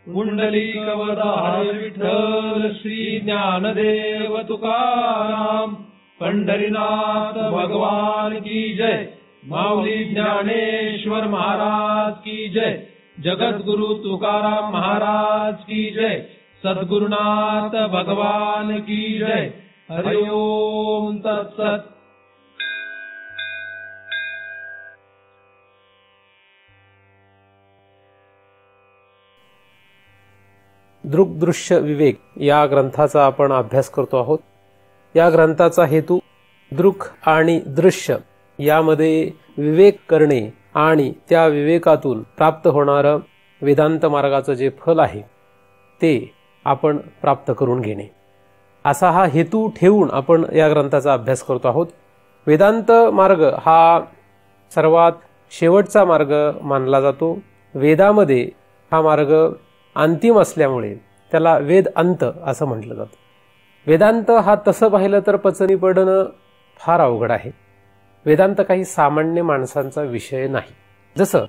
पुंडलिकवरदारी विठ्ठल श्री ज्ञानदेव तुकाराम पंढरीनाथ भगवान की जय। माऊली ज्ञानेश्वर महाराज की जय। जगद्गुरु तुकाराम महाराज की जय। सद्गुरुनाथ भगवान की जय। हरि ओम तत्सत। दृक् दृश्य विवेक या ग्रंथाचा आपण अभ्यास करतो आहोत। या ग्रंथाचा हेतू दृक् आणि दृश्य यामध्ये विवेक करणे आणि त्या विवेकातून प्राप्त होणारं वेदांत मार्गाचं जे फल आहे ते आपण प्राप्त करून घेणे, असा हा हेतू ठेवून आपण या ग्रंथाचा अभ्यास करतो आहोत। वेदांत मार्ग हा सर्वात शेवटचा मार्ग मानला जातो। वेदामध्ये हा मार्ग अंतिम असल्यामुळे त्याला वेद अंत असं म्हटलं जातं। वेदांत हा तसं पाहिलं तर पचनी पडणं फार अवघड आहे। वेदांत काही सामान्य माणसांचा विषय नाही। जसं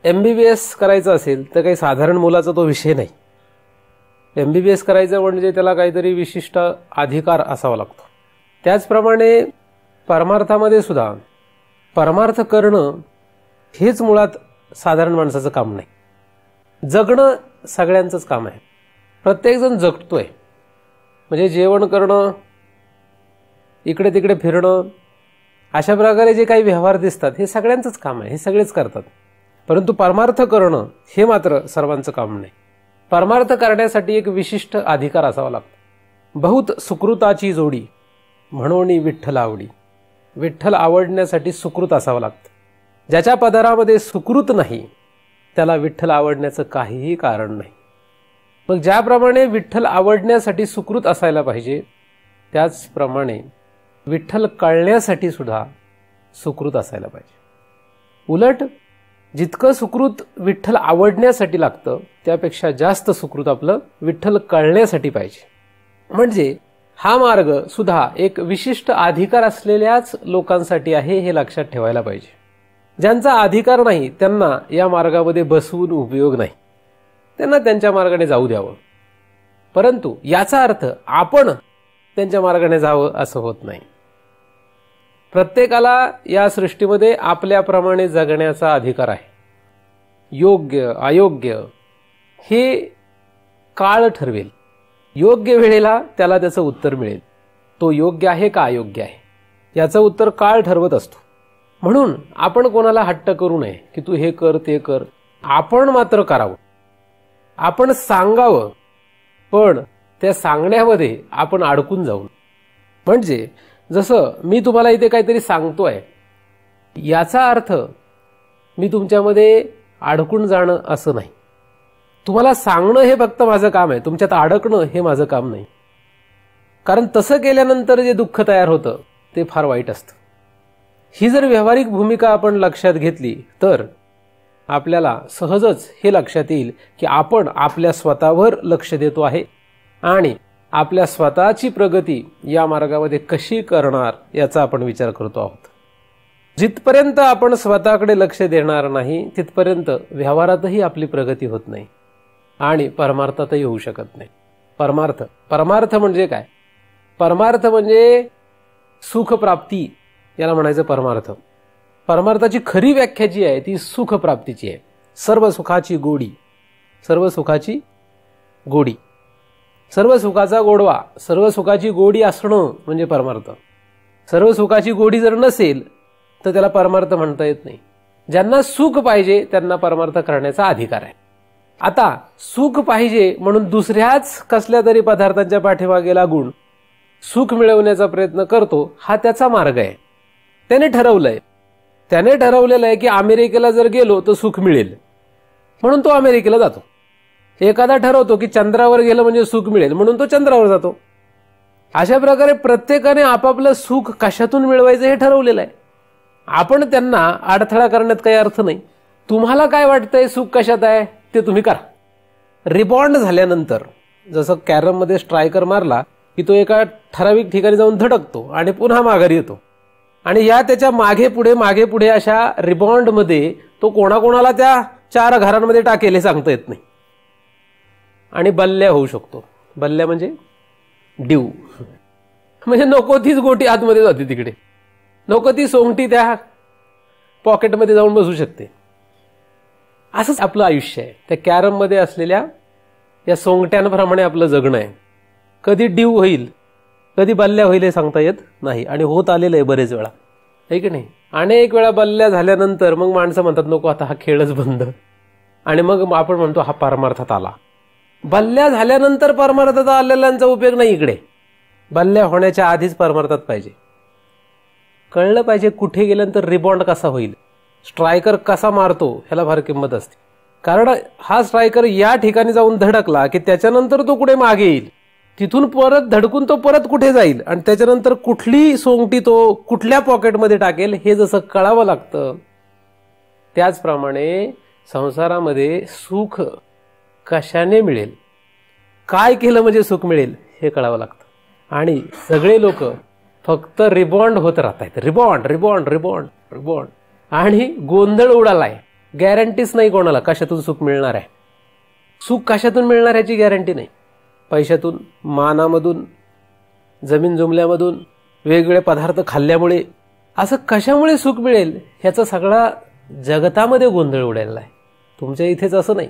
MBBS करायचं असेल तर काही साधारण मुलाचा तो विषय नाही। MBBS करायचं म्हणजे त्याला काहीतरी विशिष्ट अधिकार असावा लागतो। त्याचप्रमाणे परमार्थामध्ये सुद्धा परमार्थ करणं हेच मुळात साधारण माणसाचं काम नाही। जगणं सगळ्यांचंच काम आहे। प्रत्येकजण जगतोय म्हणजे जेवण करणं, इकडे तिकडे फिरणं, अशा प्रकारे जे काही व्यवहार दिसतात हे सगळ्यांचंच काम आहे, हे सगळेच करतात। परंतु परमार्थ करणं हे मात्र सर्वांचं काम नाही। परमार्थ करण्यासाठी एक विशिष्ट अधिकार असावा लागतो। बहुत सुकृताची जोडी म्हणून विठ्ठल आवडी। विठ्ठल आवडण्यासाठी सुकृत असावं लागतं। ज्याच्या पदरामध्ये सुकृत नाही त्याला विठ्ठल आवडण्याचं काहीही कारण नाही। मग ज्याप्रमाणे विठ्ठल आवडण्यासाठी सुकृत असायला पाहिजे त्याचप्रमाणे विठ्ठल कळण्यासाठी सुद्धा सुकृत असायला पाहिजे। उलट जितकं सुकृत विठ्ठल आवडण्यासाठी लागतं त्यापेक्षा जास्त सुकृत आपलं विठ्ठल कळण्यासाठी पाहिजे। म्हणजे हा मार्ग सुद्धा एक विशिष्ट अधिकार असलेल्याच लोकांसाठी आहे हे लक्षात ठेवायला पाहिजे। ज्यांचा अधिकार नाही त्यांना या मार्गामध्ये बसवून उपयोग नाही, त्यांना त्यांच्या मार्गाने जाऊ द्यावं। परंतु याचा अर्थ आपण त्यांच्या मार्गाने जावं असं होत नाही। प्रत्येकाला या सृष्टीमध्ये आपल्याप्रमाणे जगण्याचा अधिकार आहे। योग्य अयोग्य हे काळ ठरवेल। योग्य वेळेला त्याला त्याचं उत्तर मिळेल। तो योग्य आहे का अयोग्य आहे याचं उत्तर काळ ठरवत असतो। म्हणून आपण कोणाला हट्ट करू नये की तू हे कर ते कर। आपण मात्र करावं, आपण सांगावं, पण त्या सांगण्यामध्ये आपण अडकून जाऊ। म्हणजे जसं मी तुम्हाला इथे काहीतरी सांगतोय याचा अर्थ मी तुमच्यामध्ये अडकून जाणं असं नाही। तुम्हाला सांगणं हे फक्त माझं काम आहे, तुमच्यात अडकणं हे माझं काम नाही। कारण तसं केल्यानंतर जे दुःख तयार होतं ते फार वाईट असतं। ही जर व्यावहारिक भूमिका आपण लक्षात घेतली तर आपल्याला सहजच हे लक्षात येईल की आपण आपल्या स्वतःवर लक्ष देतो आहे आणि आपल्या स्वतःची प्रगती या मार्गामध्ये कशी करणार याचा आपण विचार करतो आहोत। जिथपर्यंत आपण स्वतःकडे लक्ष देणार नाही तिथपर्यंत व्यवहारातही आपली प्रगती होत नाही आणि परमार्थातही होऊ शकत नाही। परमार्थ म्हणजे काय? परमार्थ म्हणजे सुखप्राप्ती याला म्हणायचं परमार्थ। परमार्थाची खरी व्याख्या जी आहे ती सुखप्राप्तीची आहे। सर्व सुखाची गोडी, सर्व सुखाची गोडी, सर्व सुखाचा गोडवा, सर्व सुखाची गोडी असणं म्हणजे परमार्थ। सर्व सुखाची गोडी जर नसेल तर त्याला परमार्थ म्हणता येत नाही। ज्यांना सुख पाहिजे त्यांना परमार्थ करण्याचा अधिकार आहे। आता सुख पाहिजे म्हणून दुसऱ्याच कसल्या तरी पदार्थांच्या पाठीमागे लागून सुख मिळवण्याचा प्रयत्न करतो हा त्याचा मार्ग आहे। त्याने ठरवलेलं आहे की अमेरिकेला जर गेलो तर सुख मिळेल म्हणून तो अमेरिकेला जातो। एखादा ठरवतो की चंद्रावर गेलं म्हणजे सुख मिळेल म्हणून तो चंद्रावर जातो। अशा प्रकारे प्रत्येकाने आपापलं सुख कशातून मिळवायचं हे ठरवलेलं आहे। आपण त्यांना अडथळा करण्यात काही अर्थ नाही। तुम्हाला काय वाटतंय सुख कशात आहे ते तुम्ही करा। रिबॉन्ड झाल्यानंतर जसं कॅरममध्ये स्ट्रायकर मारला की तो एका ठराविक ठिकाणी जाऊन धडकतो आणि पुन्हा माघारी येतो आणि या त्याच्या मागे पुढे अशा रिबॉन्डमध्ये तो कोणाकोणाला त्या 4 घरांमध्ये टाकेल हे सांगता येत नाही। आणि बल्ल्या होऊ शकतो. बल्ल्या म्हणजे ड्यू, म्हणजे नको तीच गोटी आतमध्ये जाते तिकडे, नको ती सोंगटी त्या पॉकेटमध्ये जाऊन बसू शकते. असंच आपलं आयुष्य आहे. त्या कॅरममध्ये असलेल्या या सोंगट्यांप्रमाणे आपलं जगणं आहे. कधी ड्यू होईल, कधी बल्ल्या होईल हे सांगता येत नाही, आणि होत आलेलं आहे बरेच वेळा, आहे की नाही. अनेक वेळा बल्ल्या झाल्यानंतर मग माणसं म्हणतात नको आता हा खेळच बंद, आणि मग आपण म्हणतो हा परमार्थात आला. बल्ल्या झाल्यानंतर परमार्थात आलेल्यांचा उपयोग नाही इकडे. बल्ल्या होण्याच्या आधीच परमार्थात पाहिजे. कळलं पाहिजे कुठे गेल्यानंतर रिबॉन्ड कसा होईल, स्ट्रायकर कसा मारतो ह्याला फार किंमत असते. कारण हा स्ट्रायकर या ठिकाणी जाऊन धडकला की त्याच्यानंतर तो कुठे मागे येईल, तिथून परत धडकून तो परत कुठे जाईल, आणि त्याच्यानंतर कुठली सोंगटी तो कुठल्या पॉकेटमध्ये टाकेल हे जसं कळावं लागतं, त्याचप्रमाणे संसारामध्ये सुख कशाने मिळेल, काय केलं म्हणजे सुख मिळेल हे कळावं लागतं. आणि सगळे लोक फक्त रिबॉन्ड होत राहतात, रिबॉन्ड रिबॉन्ड रिबॉन्ड रिबॉन्ड, आणि गोंधळ उडालाय. गॅरंटीच नाही कोणाला कशातून सुख मिळणार आहे. सुख कशातून मिळणार याची गॅरंटी नाही. पैशातून, मानामधून, जमीन जुमल्यामधून, वेगवेगळे पदार्थ खाल्ल्यामुळे, असं कशामुळे सुख मिळेल ह्याचा सगळा जगतामध्ये गोंधळ उडालेला आहे. तुमच्या इथेच असं नाही,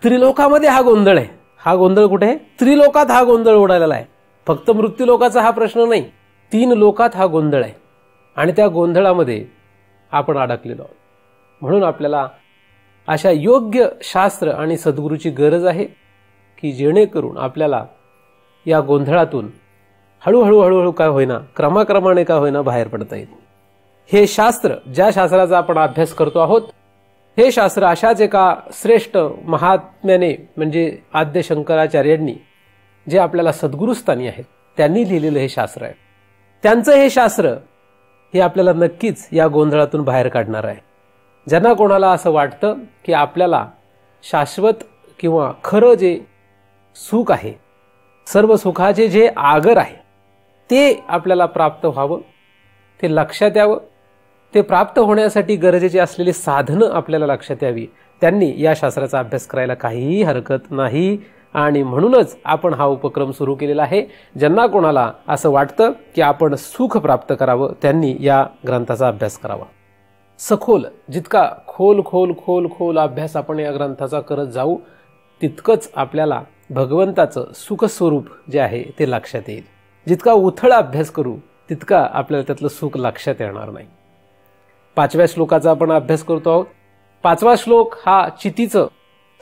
त्रिलोकामध्ये हा गोंधळ आहे. हा गोंधळ कुठे आहे? त्रिलोकात हा गोंधळ उडालेला आहे. फक्त मृत्यूलोकाचा हा प्रश्न नाही, 3 लोकात हा गोंधळ आहे, आणि त्या गोंधळामध्ये आपण अडकलेलो आहोत. म्हणून आपल्याला अशा योग्य शास्त्र आणि सद्गुरूची गरज आहे की जेणेकरून आपल्याला या गोंधळातून हळूहळू हळूहळू काय होईना, क्रमाक्रमाने काय होईना बाहेर पडता येईल. हे शास्त्र, ज्या शास्त्राचा आपण अभ्यास करतो आहोत, हे शास्त्र अशाच एका श्रेष्ठ महात्म्याने म्हणजे आद्य शंकराचार्यांनी, जे आपल्याला सद्गुरुस्थानी आहेत, त्यांनी लिहिलेलं हे शास्त्र आहे. त्यांचं हे शास्त्र हे आपल्याला नक्कीच या गोंधळातून बाहेर काढणार आहे. ज्यांना कोणाला असं वाटतं की आपल्याला शाश्वत किंवा खरं जे सुख आहे, सर्व सुखाचे जे आगर आहे, ते आपल्याला प्राप्त व्हावं, ते लक्षात यावं, ते प्राप्त होण्यासाठी गरजेची असलेली साधनं आपल्याला लक्षात यावी, त्यांनी या शास्त्राचा अभ्यास करायला काहीही हरकत नाही. आणि म्हणूनच आपण हा उपक्रम सुरू केलेला आहे. ज्यांना कोणाला असं वाटतं की आपण सुख प्राप्त करावं, त्यांनी या ग्रंथाचा अभ्यास करावा. सखोल, जितका खोल खोल खोल खोल अभ्यास आपण या ग्रंथाचा करत जाऊ, तितकंच आपल्याला भगवंताचं सुखस्वरूप जे आहे ते लक्षात येईल. जितका उथळ अभ्यास करू तितका आपल्याला त्यातलं सुख लक्षात येणार नाही. 5व्या श्लोकाचा आपण अभ्यास करतो आहोत. 5वा श्लोक हा चितीचं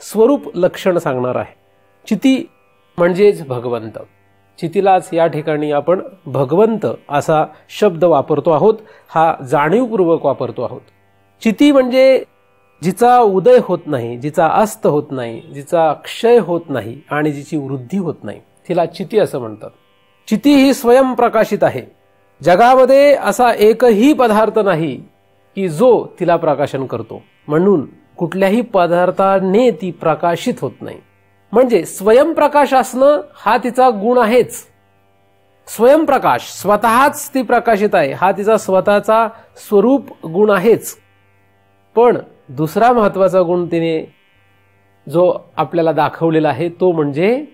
स्वरूप लक्षण सांगणार आहे. चिती म्हणजेच भगवंत. चितीलाच या ठिकाणी आपण भगवंत असा शब्द वापरतो आहोत, हा जाणीवपूर्वक वापरतो आहोत. चिती म्हणजे जिचा उदय होत नाही, जिचा अस्त होत नाही, जिचा क्षय होत नाही आणि जिची वृद्धी होत नाही, तिला चिती असं म्हणतात. चिती ही स्वयंप्रकाशित आहे. जगामध्ये असा एकही पदार्थ नाही की जो तिला प्रकाशन करतो, म्हणून कुठल्याही पदार्थाने ती प्रकाशित होत नाही. म्हणजे स्वयंप्रकाश असणं हा तिचा गुण आहेच. स्वयंप्रकाश, स्वतःच ती प्रकाशित आहे, हा तिचा स्वतःचा स्वरूप गुण आहेच. पण दुसरा महत्वाचा गुण तिने जो आपल्याला दाखवलेला आहे तो म्हणजे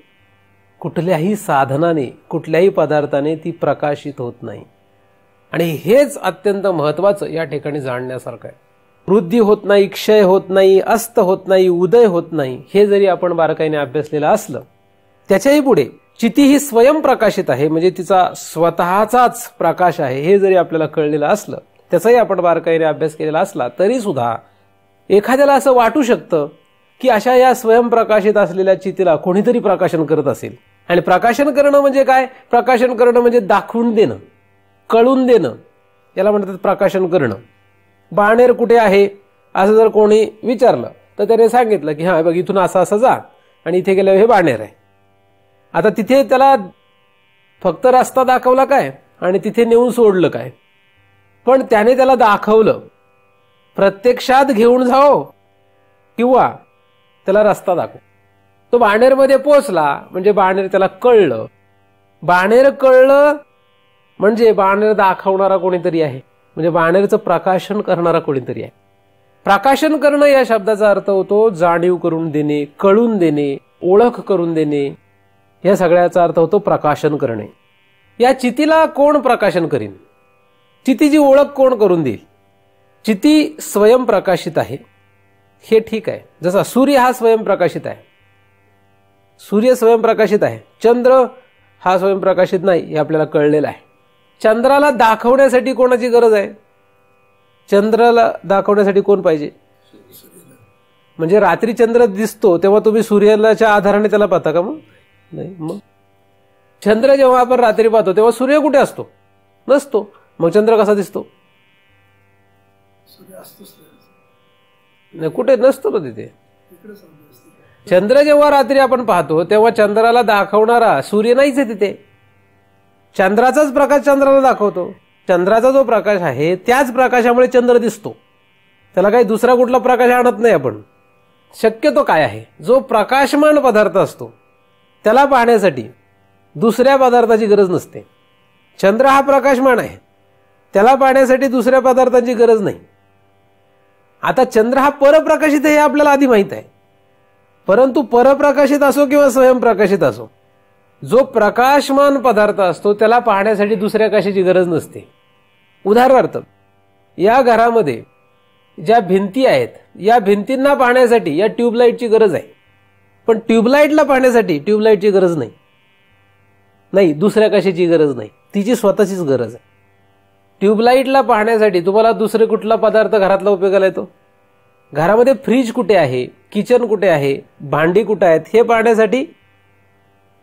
कुठल्याही साधनाने, कुठल्याही पदार्थाने ती प्रकाशित होत नाही. आणि हेच अत्यंत महत्वाचं या ठिकाणी जाणण्यासारखं आहे. वृद्धी होत नाही, क्षय होत नाही, अस्त होत नाही, उदय होत नाही, हे जरी आपण बारकाईने अभ्यासलेलं असलं, त्याच्याही पुढे चिती ही स्वयंप्रकाशित आहे, म्हणजे तिचा स्वतःचाच प्रकाश आहे, हे जरी आपल्याला कळलेलं असलं, त्याचाही आपण बारकाईने अभ्यास केलेला असला, तरी सुद्धा एखाद्याला असं वाटू शकतं की अशा या स्वयंप्रकाशित असलेल्या चितीला कोणीतरी प्रकाशन करत असेल. आणि प्रकाशन करणं म्हणजे काय? प्रकाशन करणं म्हणजे दाखवून देणं, कळून देणं, याला म्हणतात प्रकाशन करणं. बाणेर कुठे आहे असं जर कोणी विचारलं तर त्याने सांगितलं की हा बघ इथून असं असं जा आणि इथे गेल्यावर हे बाणेर आहे. आता तिथे त्याला फक्त रस्ता दाखवला काय आणि तिथे नेऊन सोडलं काय? पण त्याने त्याला दाखवलं, प्रत्यक्षात घेऊन जाओ किंवा त्याला रस्ता दाखव. तो बाणेरमध्ये पोहोचला म्हणजे बाणेर त्याला कळलं. बाणेर कळलं म्हणजे बाणेर दाखवणारा कोणीतरी आहे, म्हणजे बाणेरचं प्रकाशन करणारा कोणीतरी आहे. प्रकाशन करणं या शब्दाचा अर्थ होतो जाणीव करून देणे, कळून देणे, ओळख करून देणे, या सगळ्याचा अर्थ होतो प्रकाशन करणे. या चितीला कोण प्रकाशन करीन? चितीची ओळख कोण करून देईल? चिती स्वयंप्रकाशित आहे, हे ठीक आहे. जसा सूर्य हा स्वयंप्रकाशित आहे, सूर्य स्वयंप्रकाशित आहे. चंद्र हा स्वयंप्रकाशित नाही, हे आपल्याला कळलेलं आहे. चंद्राला दाखवण्यासाठी कोणाची गरज आहे? चंद्राला दाखवण्यासाठी कोण पाहिजे? म्हणजे रात्री चंद्र दिसतो तेव्हा तुम्ही सूर्याच्या आधाराने त्याला पाहता का? मग नाही. मग चंद्र जेव्हा आपण रात्री पाहतो तेव्हा सूर्य कुठे असतो? नसतो. मग चंद्र कसा दिसतो? नाही, कुठे नसतो ना तिथे. चंद्र जेव्हा रात्री आपण पाहतो तेव्हा चंद्राला दाखवणारा सूर्य नाहीच आहे तिथे. चंद्राचाच प्रकाश चंद्राला दाखवतो. चंद्राचा जो प्रकाश आहे त्याच प्रकाशामुळे चंद्र दिसतो. त्याला काही दुसरा कुठला प्रकाश आणत नाही आपण. शक्यतो काय आहे, जो प्रकाशमान पदार्थ असतो त्याला पाहण्यासाठी दुसऱ्या पदार्थाची गरज नसते. चंद्र हा प्रकाशमान आहे, त्याला पाहण्यासाठी दुसऱ्या पदार्थांची गरज नाही. आता चंद्र हा परप्रकाशित आहे हे आपल्याला आधी माहित आहे. परंतु परप्रकाशित असो किंवा स्वयंप्रकाशित असो, जो प्रकाशमान पदार्थ असतो त्याला पाहण्यासाठी दुसऱ्या कशाची गरज नसते. उदाहरणार्थ, या घरामध्ये ज्या भिंती आहेत या भिंतींना पाहण्यासाठी या ट्यूबलाईटची गरज आहे, पण ट्यूबलाईटला पाहण्यासाठी ट्यूबलाईटची गरज नाही. नाही, दुसऱ्या कशाची गरज नाही, तिची स्वतःचीच गरज आहे. ट्यूबलाईटला पाहण्यासाठी तुम्हाला दुसरे कुठला पदार्थ घरातला उपयोगाला येतो? घरामध्ये फ्रीज कुठे आहे, किचन कुठे आहे, भांडी कुठे आहेत हे पाहण्यासाठी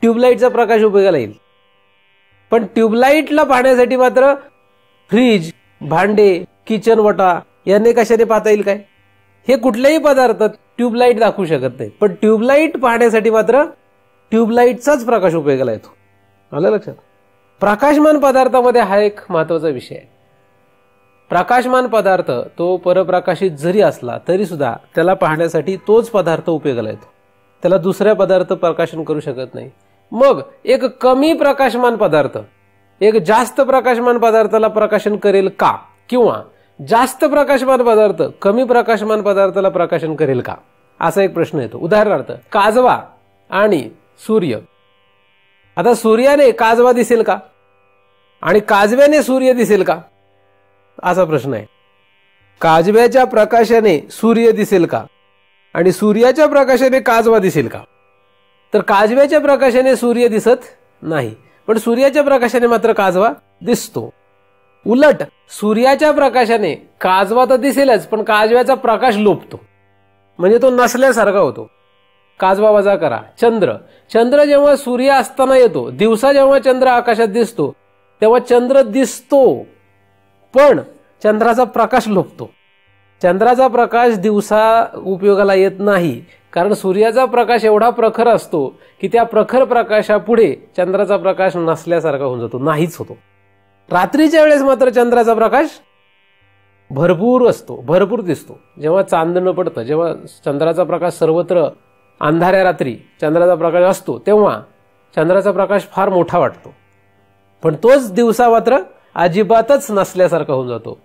ट्यूबलाईटचा प्रकाश उपयोगाला येईल. पण ट्यूबलाईटला पाहण्यासाठी मात्र फ्रीज, भांडे, किचन वटा यांनी कशाने पाहता येईल काय? हे कुठलेही पदार्थ ट्यूबलाईट दाखवू शकत नाही. पण ट्यूबलाईट पाहण्यासाठी मात्र ट्यूबलाईटचाच प्रकाश उपयोगाला येतो. आलं लक्षात? प्रकाशमान पदार्थामध्ये हा एक महत्वाचा विषय आहे. प्रकाशमान पदार्थ तो परप्रकाशित जरी असला तरी सुद्धा त्याला पाहण्यासाठी तोच पदार्थ उपयोगाला येतो. त्याला दुसऱ्या पदार्थ प्रकाशन करू शकत नाही. मग एक कमी प्रकाशमान पदार्थ एक जास्त प्रकाशमान पदार्थाला प्रकाशन करेल का? किंवा जास्त प्रकाशमान पदार्थ कमी प्रकाशमान पदार्थाला प्रकाशन करेल का? असा एक प्रश्न येतो. उदाहरणार्थ, काजवा आणि सूर्य. आता सूर्याने काजवा दिसेल का आणि काजव्याने सूर्य दिसेल का असा प्रश्न आहे. काजव्याच्या प्रकाशाने सूर्य दिसेल का आणि सूर्याच्या प्रकाशाने काजवा दिसेल का? तर काजव्याच्या प्रकाशाने सूर्य दिसत नाही, पण सूर्याच्या प्रकाशाने मात्र काजवा दिसतो. उलट सूर्याच्या प्रकाशाने काजवा तर दिसेलच, पण काजव्याचा प्रकाश लोपतो, म्हणजे तो नसल्यासारखा होतो. काजवा वजा करा. चंद्र. चंद्र जेव्हा सूर्य असताना येतो, दिवसा जेव्हा चंद्र आकाशात दिसतो तेव्हा चंद्र दिसतो, पण चंद्राचा प्रकाश लोपतो. चंद्राचा प्रकाश दिवसा उपयोगाला येत नाही, कारण सूर्याचा प्रकाश एवढा प्रखर असतो की त्या प्रखर प्रकाशापुढे चंद्राचा प्रकाश नसल्यासारखा होऊन जातो, नाहीच होतो. रात्रीच्या वेळेस मात्र चंद्राचा प्रकाश भरपूर असतो, भरपूर दिसतो. जेव्हा चांदणं पडतं, जेव्हा चंद्राचा प्रकाश सर्वत्र अंधाऱ्या रात्री चंद्राचा प्रकाश असतो तेव्हा चंद्राचा प्रकाश फार मोठा वाटतो, पण तोच दिवसा मात्र अजिबातच नसल्यासारखा होऊन जातो,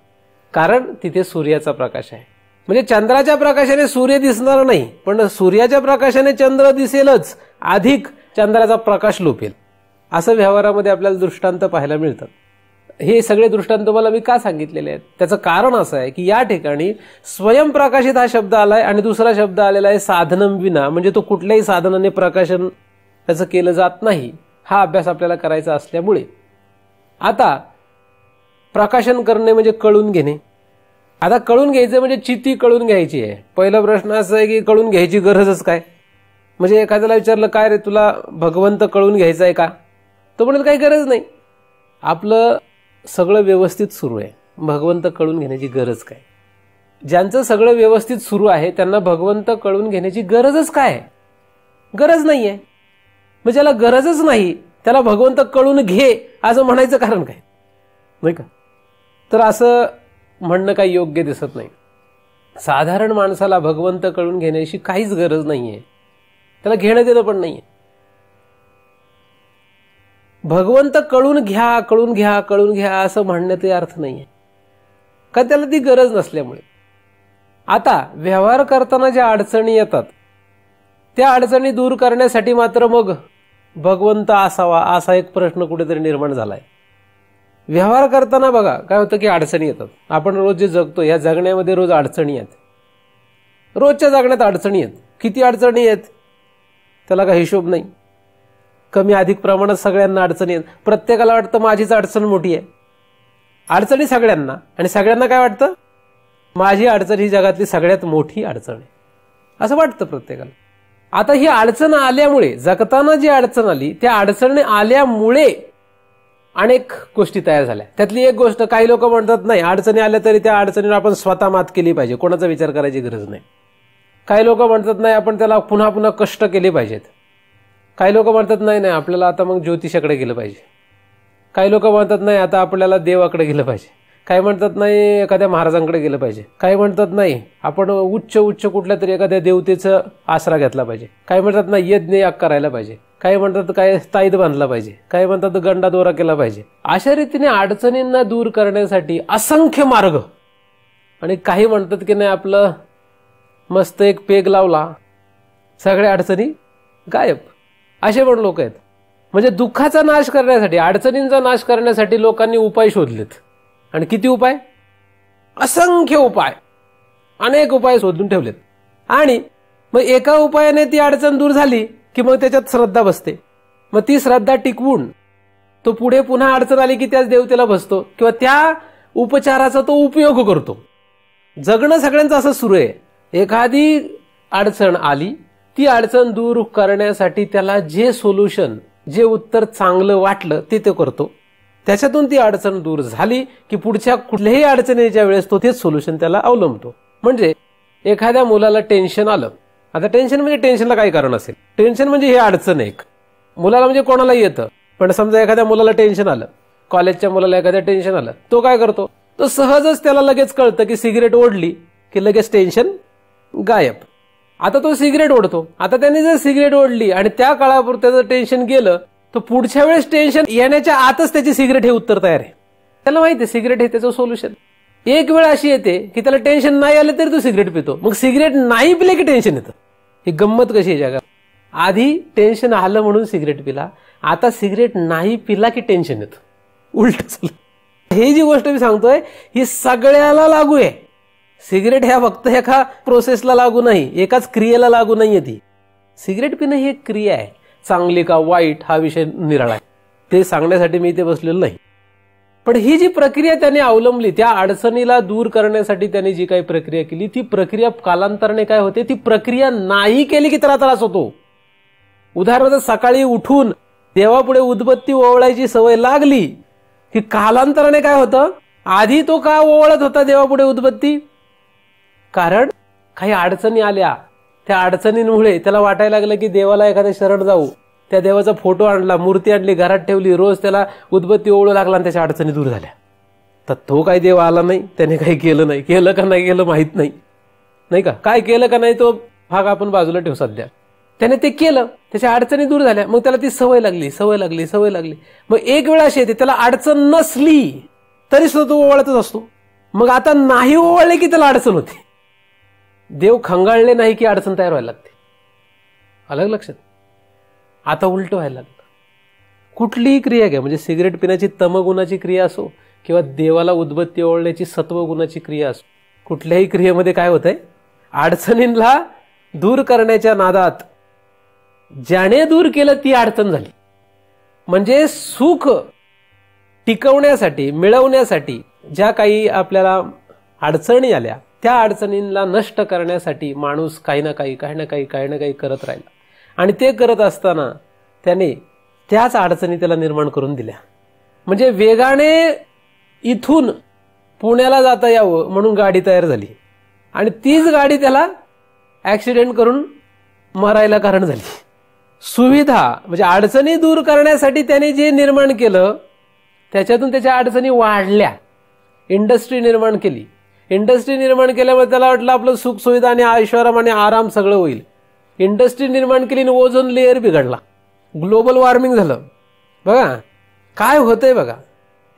कारण तिथे सूर्याचा प्रकाश आहे. म्हणजे चंद्राच्या प्रकाशाने सूर्य दिसणार नाही, पण सूर्याच्या प्रकाशाने चंद्र दिसेलच, अधिक चंद्राचा प्रकाश लोपेल. असं व्यवहारामध्ये आपल्याला दृष्टांत पाहायला मिळतात. हे सगळे दृष्टांत तुम्हाला मी का सांगितलेले आहेत? त्याचं कारण असं आहे की या ठिकाणी स्वयंप्रकाशित हा शब्द आलाय आणि दुसरा शब्द आलेला आहे साधनम विना, म्हणजे तो कुठल्याही साधनाने प्रकाशन त्याचं केलं जात नाही. हा अभ्यास आपल्याला करायचा असल्यामुळे आता प्रकाशन करणे म्हणजे कळून घेणे. आता कळून घ्यायचं म्हणजे चिती कळून घ्यायची आहे. पहिला प्रश्न असा आहे की कळून घ्यायची गरजच काय? म्हणजे एखाद्याला विचारलं, काय रे तुला भगवंत कळून घ्यायचा आहे का? तो म्हणेल काही गरज नाही, आपलं सगळं व्यवस्थित सुरू आहे, भगवंत कळून घेण्याची गरज काय? ज्यांचं सगळं व्यवस्थित सुरू आहे त्यांना भगवंत कळून घेण्याची गरजच काय? गरज नाहीये. मग ज्याला गरजच नाही त्याला भगवंत कळून घे असं म्हणायचं कारण काय? नाही का? तर असं म्हणणं काही योग्य दिसत नाही. साधारण माणसाला भगवंत कळून घेण्याची काहीच गरज नाहीये, त्याला घेणं देणं पण नाहीये. भगवंत कळून घ्या, कळून घ्या, कळून घ्या असं म्हणण्याचा अर्थ नाहीये, का त्याला ती गरज नसल्यामुळे. आता व्यवहार करताना ज्या अडचणी येतात त्या अडचणी दूर करण्यासाठी मात्र मग भगवंत असावा असा एक प्रश्न कुठेतरी निर्माण झालाय. व्यवहार करताना बघा काय होतं की अडचणी येतात. आपण रोज जे जगतो या जगण्यामध्ये रोज अडचणी आहेत. रोजच्या जगण्यात अडचणी आहेत. किती अडचणी आहेत त्याला काही हिशोब नाही. कमी अधिक प्रमाणात सगळ्यांना अडचणी आहेत. प्रत्येकाला वाटतं माझीच अडचण मोठी आहे. अडचणी सगळ्यांना, आणि सगळ्यांना काय वाटतं माझी अडचण ही जगातली सगळ्यात मोठी अडचण आहे असं वाटतं प्रत्येकाला. आता ही अडचण आल्यामुळे, जगताना जी अडचण आली त्या अडचणी आल्यामुळे अनेक गोष्टी तयार झाल्या. त्यातली एक गोष्ट, काही लोक म्हणतात नाही अडचणी आल्या तरी त्या अडचणीवर आपण स्वतः मात केली पाहिजे, कोणाचा विचार करायची गरज नाही. काही लोक म्हणतात नाही आपण त्याला पुन्हा पुन्हा कष्ट केले पाहिजेत. काही लोक म्हणतात नाही नाही आपल्याला आता मग ज्योतिषाकडे गेलं पाहिजे. काही लोक म्हणतात नाही आता आपल्याला देवाकडे गेलं पाहिजे. काही म्हणतात नाही एखाद्या महाराजांकडे गेलं पाहिजे. काही म्हणतात नाही आपण उच्च कुठल्या तरी एखाद्या देवतेचा आसरा घेतला पाहिजे. काही म्हणतात नाही यज्ञ याग करायला पाहिजे. काही म्हणतात काय ताईत बांधला पाहिजे. काही म्हणतात गंडा दोरा केला पाहिजे. अशा रीतीने अडचणींना दूर करण्यासाठी असंख्य मार्ग. आणि काही म्हणतात की नाही आपलं मस्त एक पेग लावला सगळ्या अडचणी गायब. असे पण लोक आहेत. म्हणजे दुःखाचा नाश करण्यासाठी, अडचणींचा नाश करण्यासाठी लोकांनी उपाय शोधलेत. आणि किती उपाय, असंख्य उपाय, अनेक उपाय शोधून ठेवलेत. आणि मग एका उपायाने ती अडचण दूर झाली की मग त्याच्यात श्रद्धा बसते. मग ती श्रद्धा टिकवून तो पुढे पुन्हा अडचण आली की त्याच देवतेला बसतो किंवा त्या उपचाराचा तो उपयोग करतो. जगणं सगळ्यांचं असं सुरू आहे. एखादी अडचण आली, ती अडचण दूर करण्यासाठी त्याला जे सोल्युशन, जे उत्तर चांगलं वाटलं ते करतो. त्याच्यातून ती अडचण दूर झाली की पुढच्या कुठल्याही अडचणीच्या वेळेस तो तेच सोल्युशन त्याला अवलंबतो. म्हणजे एखाद्या मुलाला टेन्शन आलं. आता टेन्शन म्हणजे टेन्शनला काही कारण असेल. टेन्शन म्हणजे हे अडचण एक मुलाला, म्हणजे कोणालाही येतं. पण समजा एखाद्या मुलाला टेन्शन आलं, कॉलेजच्या मुलाला एखाद्या टेन्शन आलं, तो काय करतो, तो सहजच त्याला लगेच कळतं की सिगरेट ओढली की लगेच टेन्शन गायब. आता तो सिगरेट ओढतो. आता त्याने जर सिगरेट ओढली आणि त्या काळापुरतं जर टेन्शन गेलं तर पुढच्या वेळेस टेन्शन येण्याच्या आतच त्याची सिगरेट हे उत्तर तयार आहे. त्याला माहिती आहे सिगरेट हे त्याचं सोल्युशन. एक वेळ अशी येते की त्याला टेन्शन नाही आलं तरी तो सिगरेट पितो. मग सिगरेट नाही पिले की टेन्शन येतं. ही गंमत कशी आहे जगात. आधी टेन्शन आलं म्हणून सिगरेट पिला, आता सिगरेट नाही पिला की टेन्शन येतं. उलट झालं. ही जी गोष्ट मी सांगतोय ही सगळ्याला लागू आहे. सिगरेट ह्या फक्त एका प्रोसेसला लागू नाही, एकाच क्रियेला लागू नाहीये. ती सिगरेट पिणं ही एक क्रिया आहे. चांगली का वाईट हा विषय निराळा आहे. ते सांगण्यासाठी मी इथे बसलेलो नाही. पण ही जी प्रक्रिया त्याने अवलंबली, त्या अडचणीला दूर करण्यासाठी त्याने जी काही प्रक्रिया केली, ती प्रक्रिया कालांतराने काय होते, ती प्रक्रिया नाही केली की त्याला त्रास होतो. उदाहरणार्थ सकाळी उठून देवापुढे उदबत्ती ओवाळायची सवय लागली की कालांतराने काय होतं, आधी तो का ओवाळत होता देवापुढे उदबत्ती, कारण काही अडचणी आल्या. त्या अडचणींमुळे त्याला वाटायला लागलं की देवाला एखाद्या शरण जाऊ. त्या देवाचा फोटो आणला, मूर्ती आणली, घरात ठेवली, रोज त्याला उदबत्ती ओवळू लागला आणि त्याच्या अडचणी दूर झाल्या. तर तो काही देव आला नाही, त्याने काही केलं नाही. केलं का नाही केलं माहित नाही, नाही का, काय केलं का नाही तो भाग आपण बाजूला ठेवू सध्या. त्याने ते केलं, त्याच्या अडचणी दूर झाल्या. मग त्याला ती सवय लागली. मग एक वेळ अशी येते त्याला अडचण नसली तरी सुद्धा तो ओवाळतच असतो. मग आता नाही ओवाळले की त्याला अडचण होते. देव खंगाळले नाही की अडचण तयार व्हायला लागते. अलग लक्षात. आता उलट व्हायला लागलं. कुठलीही क्रिया घ्या, म्हणजे सिगरेट पिण्याची तमगुणाची क्रिया असो किंवा देवाला उदबत्ती ओवाळण्याची सत्वगुणाची क्रिया असो, कुठल्याही क्रियेमध्ये काय होतंय, अडचणींना दूर करण्याच्या नादात ज्याने दूर केलं ती अडचण झाली. म्हणजे सुख टिकवण्यासाठी, मिळवण्यासाठी ज्या काही आपल्याला अडचणी आल्या, त्या अडचणींना नष्ट करण्यासाठी माणूस काही ना काही करत राहिला. आणि ते करत असताना त्याने त्याच अडचणी त्याला निर्माण करून दिल्या. म्हणजे वेगाने इथून पुण्याला जाता यावं म्हणून गाडी तयार झाली आणि तीच गाडी त्याला ऍक्सिडेंट करून मरायला कारण झाली. सुविधा म्हणजे अडचणी दूर करण्यासाठी त्याने जे निर्माण केलं त्याच्यातून त्याच्या अडचणी वाढल्या. इंडस्ट्री निर्माण केली. इंडस्ट्री निर्माण केल्यामुळे त्याला वाटलं आपलं सुख सुविधा आणि ऐश्वर्य आणि आराम सगळं होईल. इंडस्ट्री निर्माण केली आणि ओझोन लेअर बिघडला, ग्लोबल वॉर्मिंग झालं. बघा काय होतंय बघा.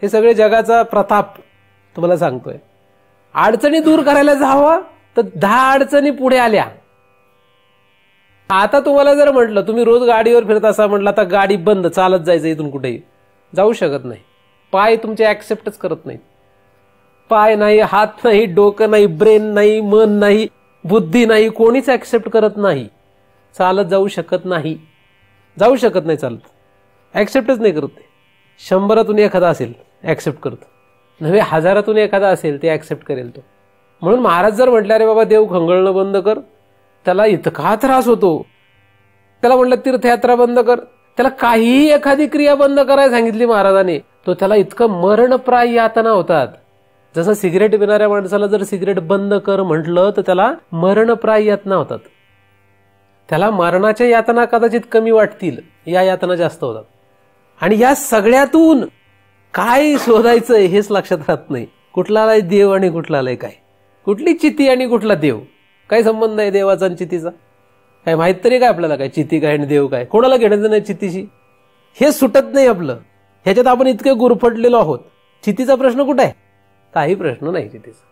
हे सगळे जगाचा प्रताप तुम्हाला सांगतोय. अडचणी दूर करायला जावं तर 10 अडचणी पुढे आल्या. आता तुम्हाला जर म्हटलं तुम्ही रोज गाडीवर फिरत असा म्हटलं आता गाडी बंद, चालत जायचं इथून कुठेही, जाऊ शकत नाही. पाय तुमचे ऍक्सेप्टच करत नाहीत. पाय नाही, हात नाही, डोकं नाही, ब्रेन नाही, मन नाही, बुद्धी नाही, कोणीच ऍक्सेप्ट करत नाही. चालत जाऊ शकत नाही, जाऊ शकत नाही चालत, ऍक्सेप्टच नाही करत. 100तून एखादा असेल ऍक्सेप्ट करतो, नव्हे 1000तून एखादा असेल ते ऍक्सेप्ट करेल तो. म्हणून महाराज जर म्हटले अरे बाबा देव खंगळणं बंद कर, त्याला इतका त्रास होतो. त्याला म्हटलं तीर्थयात्रा बंद कर, त्याला काहीही एखादी क्रिया बंद करायला सांगितली महाराजांनी, तो त्याला इतकं मरणप्राय यातना होतात. जसं सिगरेट पिणाऱ्या माणसाला जर सिगरेट बंद कर म्हटलं तर त्याला मरणप्राय यातना होतात. त्याला मरणाच्या यातना कदाचित कमी वाटतील, या यातना जास्त होतात. आणि या सगळ्यातून काय शोधायचं हेच लक्षात राहत नाही. कुठला आलाय देव आणि कुठला आलाय काय, कुठली चिती आणि कुठला देव, काय संबंध आहे देवाचा आणि चितीचा? काय माहित तरी काय आपल्याला, काय चिती काय आणि देव काय? कोणाला घेण्याचं नाही चितीशी, हे सुटत नाही आपलं. ह्याच्यात आपण इतके गुरफटलेलो आहोत. चितीचा प्रश्न कुठे आहे? काही प्रश्न नाही चितीचा.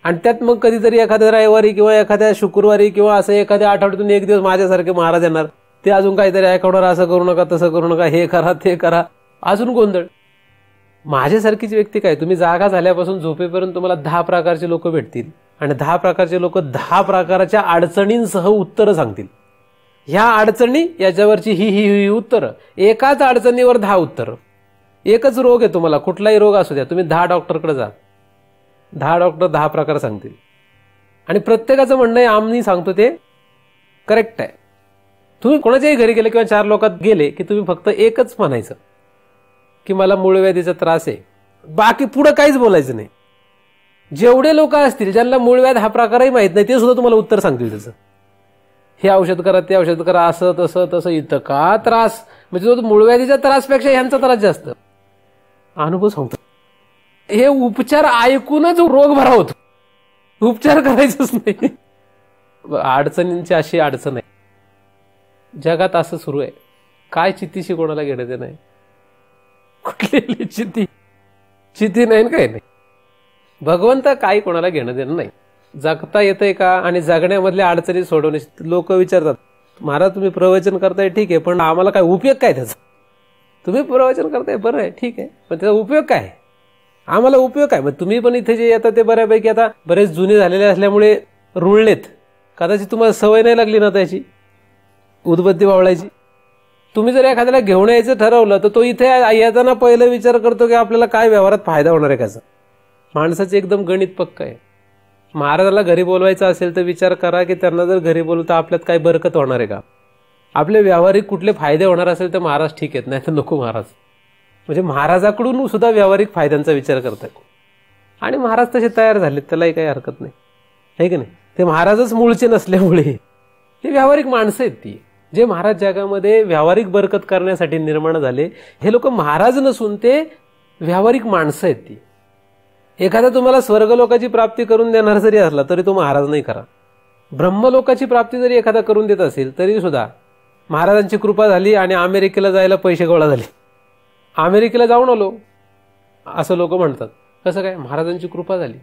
आणि त्यात मग कधीतरी एखाद्या रविवारी किंवा एखाद्या शुक्रवारी किंवा असं एखाद्या आठवड्यातून एक दिवस माझ्यासारखे महाराज येणार, ते अजून काहीतरी ऐकवणार, असं करू नका, तसं करू नका, हे करा ते करा, अजून गोंधळ. माझ्यासारखीच व्यक्ती काय, तुम्ही जागा झाल्यापासून झोपेपर्यंत तुम्हाला 10 प्रकारचे लोक भेटतील आणि 10 प्रकारचे लोक 10 प्रकारच्या अडचणींसह उत्तरं सांगतील. ह्या अडचणी, याच्यावरची ही उत्तरं, एकाच अडचणीवर 10 उत्तरं. एकच रोग आहे तुम्हाला, कुठलाही रोग असू द्या, तुम्ही 10 डॉक्टरकडे जा, 10 डॉक्टर 10 प्रकार सांगतील. आणि प्रत्येकाचं म्हणणं आहे आम्ही सांगतो ते करेक्ट आहे. तुम्ही कोणाच्याही घरी गेले किंवा 4 लोकात गेले की तुम्ही फक्त एकच म्हणायचं की मला मूळव्याधीचा त्रास आहे, बाकी पुढं काहीच बोलायचं नाही. जेवढे लोक असतील ज्यांना मूळव्याध हा प्रकारही माहित नाही, ते सुद्धा तुम्हाला उत्तर सांगतील त्याचं. हे औषध करा, ते औषध करा, असं तसं तसं. इतका त्रास, म्हणजे तो मूळव्याधीच्या त्रासपेक्षा ह्यांचा त्रास जास्त. अनुभव सांगतो. हे उपचार ऐकूनच रोग बरा होतो, उपचार करायचंच नाही. अडचणींची अशी अडचण आहे जगात, असं सुरू आहे. काय चितीशी कोणाला घेणं ते नाही, कुठली चिती, चिती नाही काही नाही. भगवंत काही कोणाला घेणं देणं नाही. जगता येतंय का आणि जगण्यामधल्या अडचणी सोडवणे. लोक विचारतात महाराज तुम्ही प्रवचन करताय ठीक आहे, पण आम्हाला काय उपयोग काय त्याचा? तुम्ही प्रवचन करताय बरं आहे ठीक आहे, पण त्याचा उपयोग काय? आम्हाला उपयोग काय? मग तुम्ही पण इथे जे येतात ते बऱ्यापैकी आता बरेच जुने झालेले असल्यामुळे रुळलेत, कदाचित तुम्हाला सवय नाही लागली ना त्याची उदबत्ती वावळायची. तुम्ही जर एखाद्याला घेऊन यायचं ठरवलं तर तो इथे येताना पहिला विचार करतो की आपल्याला काय व्यवहारात फायदा होणार आहे त्याचा. माणसाचं एकदम गणित पक्क आहे. महाराजाला घरी बोलवायचं असेल तर विचार करा की त्यांना जर घरी बोलवता आपल्यात काय बरकत होणार आहे का, आपले व्यावहारिक कुठले फायदे होणार असेल तर महाराज ठीक आहेत, नाही तर नको महाराज. म्हणजे महाराजाकडून सुद्धा व्यावहारिक फायद्यांचा विचार करतात. आणि महाराज तसे तयार झालेत, त्यालाही काही हरकत नाही, आहे की नाही. ते महाराजच मूळचे नसल्यामुळे ते व्यावहारिक माणसं आहेत. ती जे महाराज जगामध्ये व्यावहारिक बरकत करण्यासाठी निर्माण झाले, हे लोक महाराज नसून ते व्यावहारिक माणसं आहेत. ती एखादा तुम्हाला स्वर्गलोकाची प्राप्ती करून देणार जरी असला तरी तो महाराज नाही खरा. ब्रह्मलोकाची प्राप्ती जरी एखादा करून देत असेल तरी सुद्धा महाराजांची कृपा झाली आणि अमेरिकेला जायला पैसे गोळा झाले, अमेरिकेला जाऊन आलो असं लोक म्हणतात. कसं काय? महाराजांची कृपा झाली.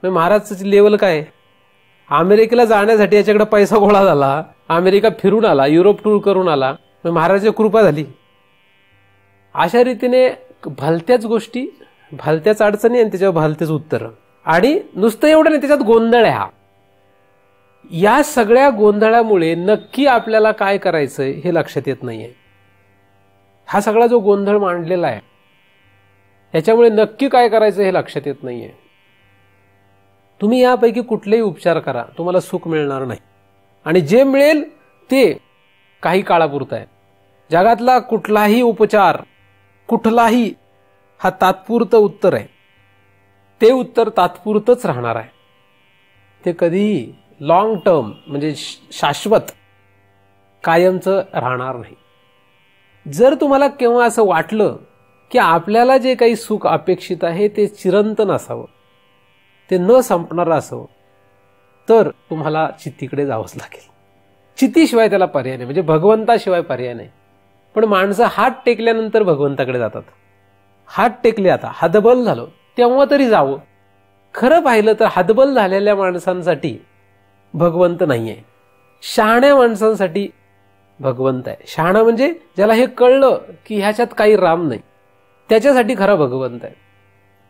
महाराजांची लेवल काय? अमेरिकेला जाण्यासाठी याच्याकडे पैसा गोळा झाला, अमेरिका फिरून आला, युरोप टूर करून आला, महाराजांची कृपा झाली. अशा रीतीने भलत्याच गोष्टी, भलत्याच अडचणी आणि त्याच्यावर भलतेच उत्तर. आणि नुसतं एवढं नाही, त्याच्यात गोंधळ आहे हा. या सगळ्या गोंधळामुळे नक्की आपल्याला काय करायचंय हे लक्षात येत नाहीये. हा सगळा जो गोंधळ मांडलेला आहे याच्यामुळे नक्की काय करायचं हे लक्षात येत नाहीये. तुम्ही यापैकी कुठलेही उपचार करा, तुम्हाला सुख मिळणार नाही. आणि जे मिळेल ते काही काळापुरतं आहे. जगातला कुठलाही उपचार, कुठलाही, हा तात्पुरतं उत्तर आहे. ते उत्तर तात्पुरतंच राहणार आहे. ते कधीही लॉंग टर्म म्हणजे शाश्वत कायमचं राहणार नाही. जर तुम्हाला केव्हा असं वाटलं की आपल्याला जे काही सुख अपेक्षित आहे ते चिरंतन असावं, ते न संपणारं असावं, तर तुम्हाला चित्तीकडे जावंच लागेल. चित्तीशिवाय त्याला पर्याय नाही, म्हणजे भगवंताशिवाय पर्याय नाही. पण माणसं हात टेकल्यानंतर भगवंताकडे जातात. हात टेकले, आता हतबल झालो तेव्हा तरी जावं. खरं पाहिलं तर हतबल झालेल्या माणसांसाठी भगवंत नाहीये. शहाण्या माणसांसाठी भगवंत आहे. शहाणा म्हणजे ज्याला हे कळलं की ह्याच्यात काही राम नाही, त्याच्यासाठी खरा भगवंत आहे.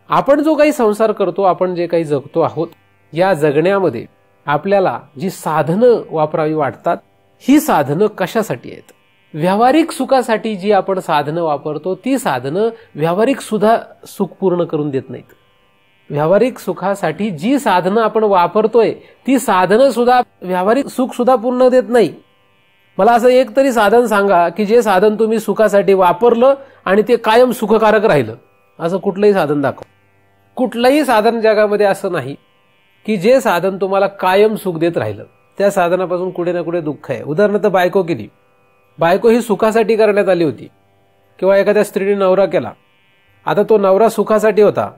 आपण जो काही संसार करतो, आपण जे काही जगतो आहोत, या जगण्यामध्ये आपल्याला जी साधनं वापरावी वाटतात, ही साधनं कशासाठी आहेत? व्यावहारिक सुखासाठी जी आपण साधनं वापरतो, ती साधनं व्यावहारिक सुद्धा सुख पूर्ण करून देत नाहीत. व्यावहारिक सुखासाठी जी साधनं आपण वापरतोय, ती साधनं सुद्धा व्यावहारिक सुख सुद्धा पूर्ण देत नाही. मला असं एक तरी साधन सांगा की जे साधन तुम्ही सुखासाठी वापरलं आणि ते कायम सुखकारक राहिलं. असं कुठलंही साधन दाखव. कुठलंही साधन जगामध्ये असं नाही की जे साधन तुम्हाला कायम सुख देत राहिलं. त्या साधनापासून कुठे ना कुठे दुःख आहे. उदाहरणार्थ बायको केली. बायको ही सुखासाठी करण्यात आली होती, किंवा एखाद्या स्त्रीने नवरा केला. आता तो नवरा सुखासाठी होता,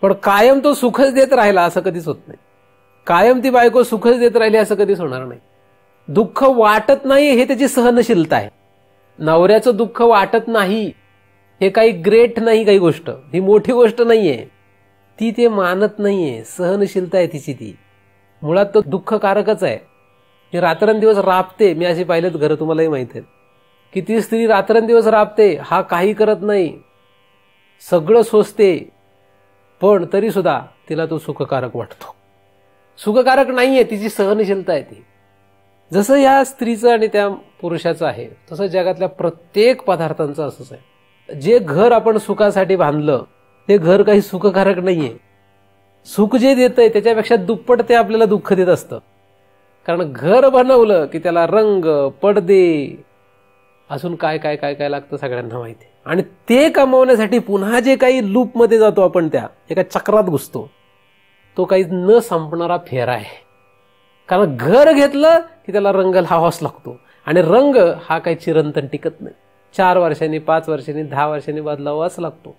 पण कायम तो सुखच देत राहिला असं कधीच होत नाही. कायम ती बायको सुखच देत राहिली असं कधीच होणार नाही. दुःख वाटत नाही हे त्याची सहनशीलता आहे. नवऱ्याचं दुःख वाटत नाही हे काही ग्रेट नाही, काही गोष्ट ही मोठी गोष्ट नाहीये. ती ते मानत नाहीये, सहनशीलता आहे तिची. ती मुळात तो दुःखकारकच आहे. ही रात्रंदिवस राबते. मी अशी पाहिलेत घरं, तुम्हालाही माहित आहेत की ती स्त्री रात्रंदिवस राबते. हा काही करत नाही, सगळं सोसते, पण तरी सुद्धा तिला तो सुखकारक वाटतो. सुखकारक नाहीये, तिची सहनशीलता आहे ती. जसं या स्त्रीचं आणि त्या पुरुषाचं आहे, तसं जगातल्या प्रत्येक पदार्थांचं असंच आहे. जे घर आपण सुखासाठी बांधलं ते घर काही सुखकारक नाहीये. सुख जे देतंय त्याच्यापेक्षा दुप्पट ते आपल्याला दुःख देत असतं. कारण घर बनवलं की त्याला रंग, पडदे, अजून काय काय काय काय लागतं सगळ्यांना माहिती. आणि ते कमवण्यासाठी पुन्हा जे काही लूपमध्ये जातो आपण, त्या एका चक्रात घुसतो. तो काही न संपणारा फेरा आहे. कारण घर घेतलं की त्याला रंग लावावाच लागतो, आणि रंग हा काही चिरंतन टिकत नाही. 4 वर्षांनी, 5 वर्षांनी, 10 वर्षांनी बदलावाच लागतो.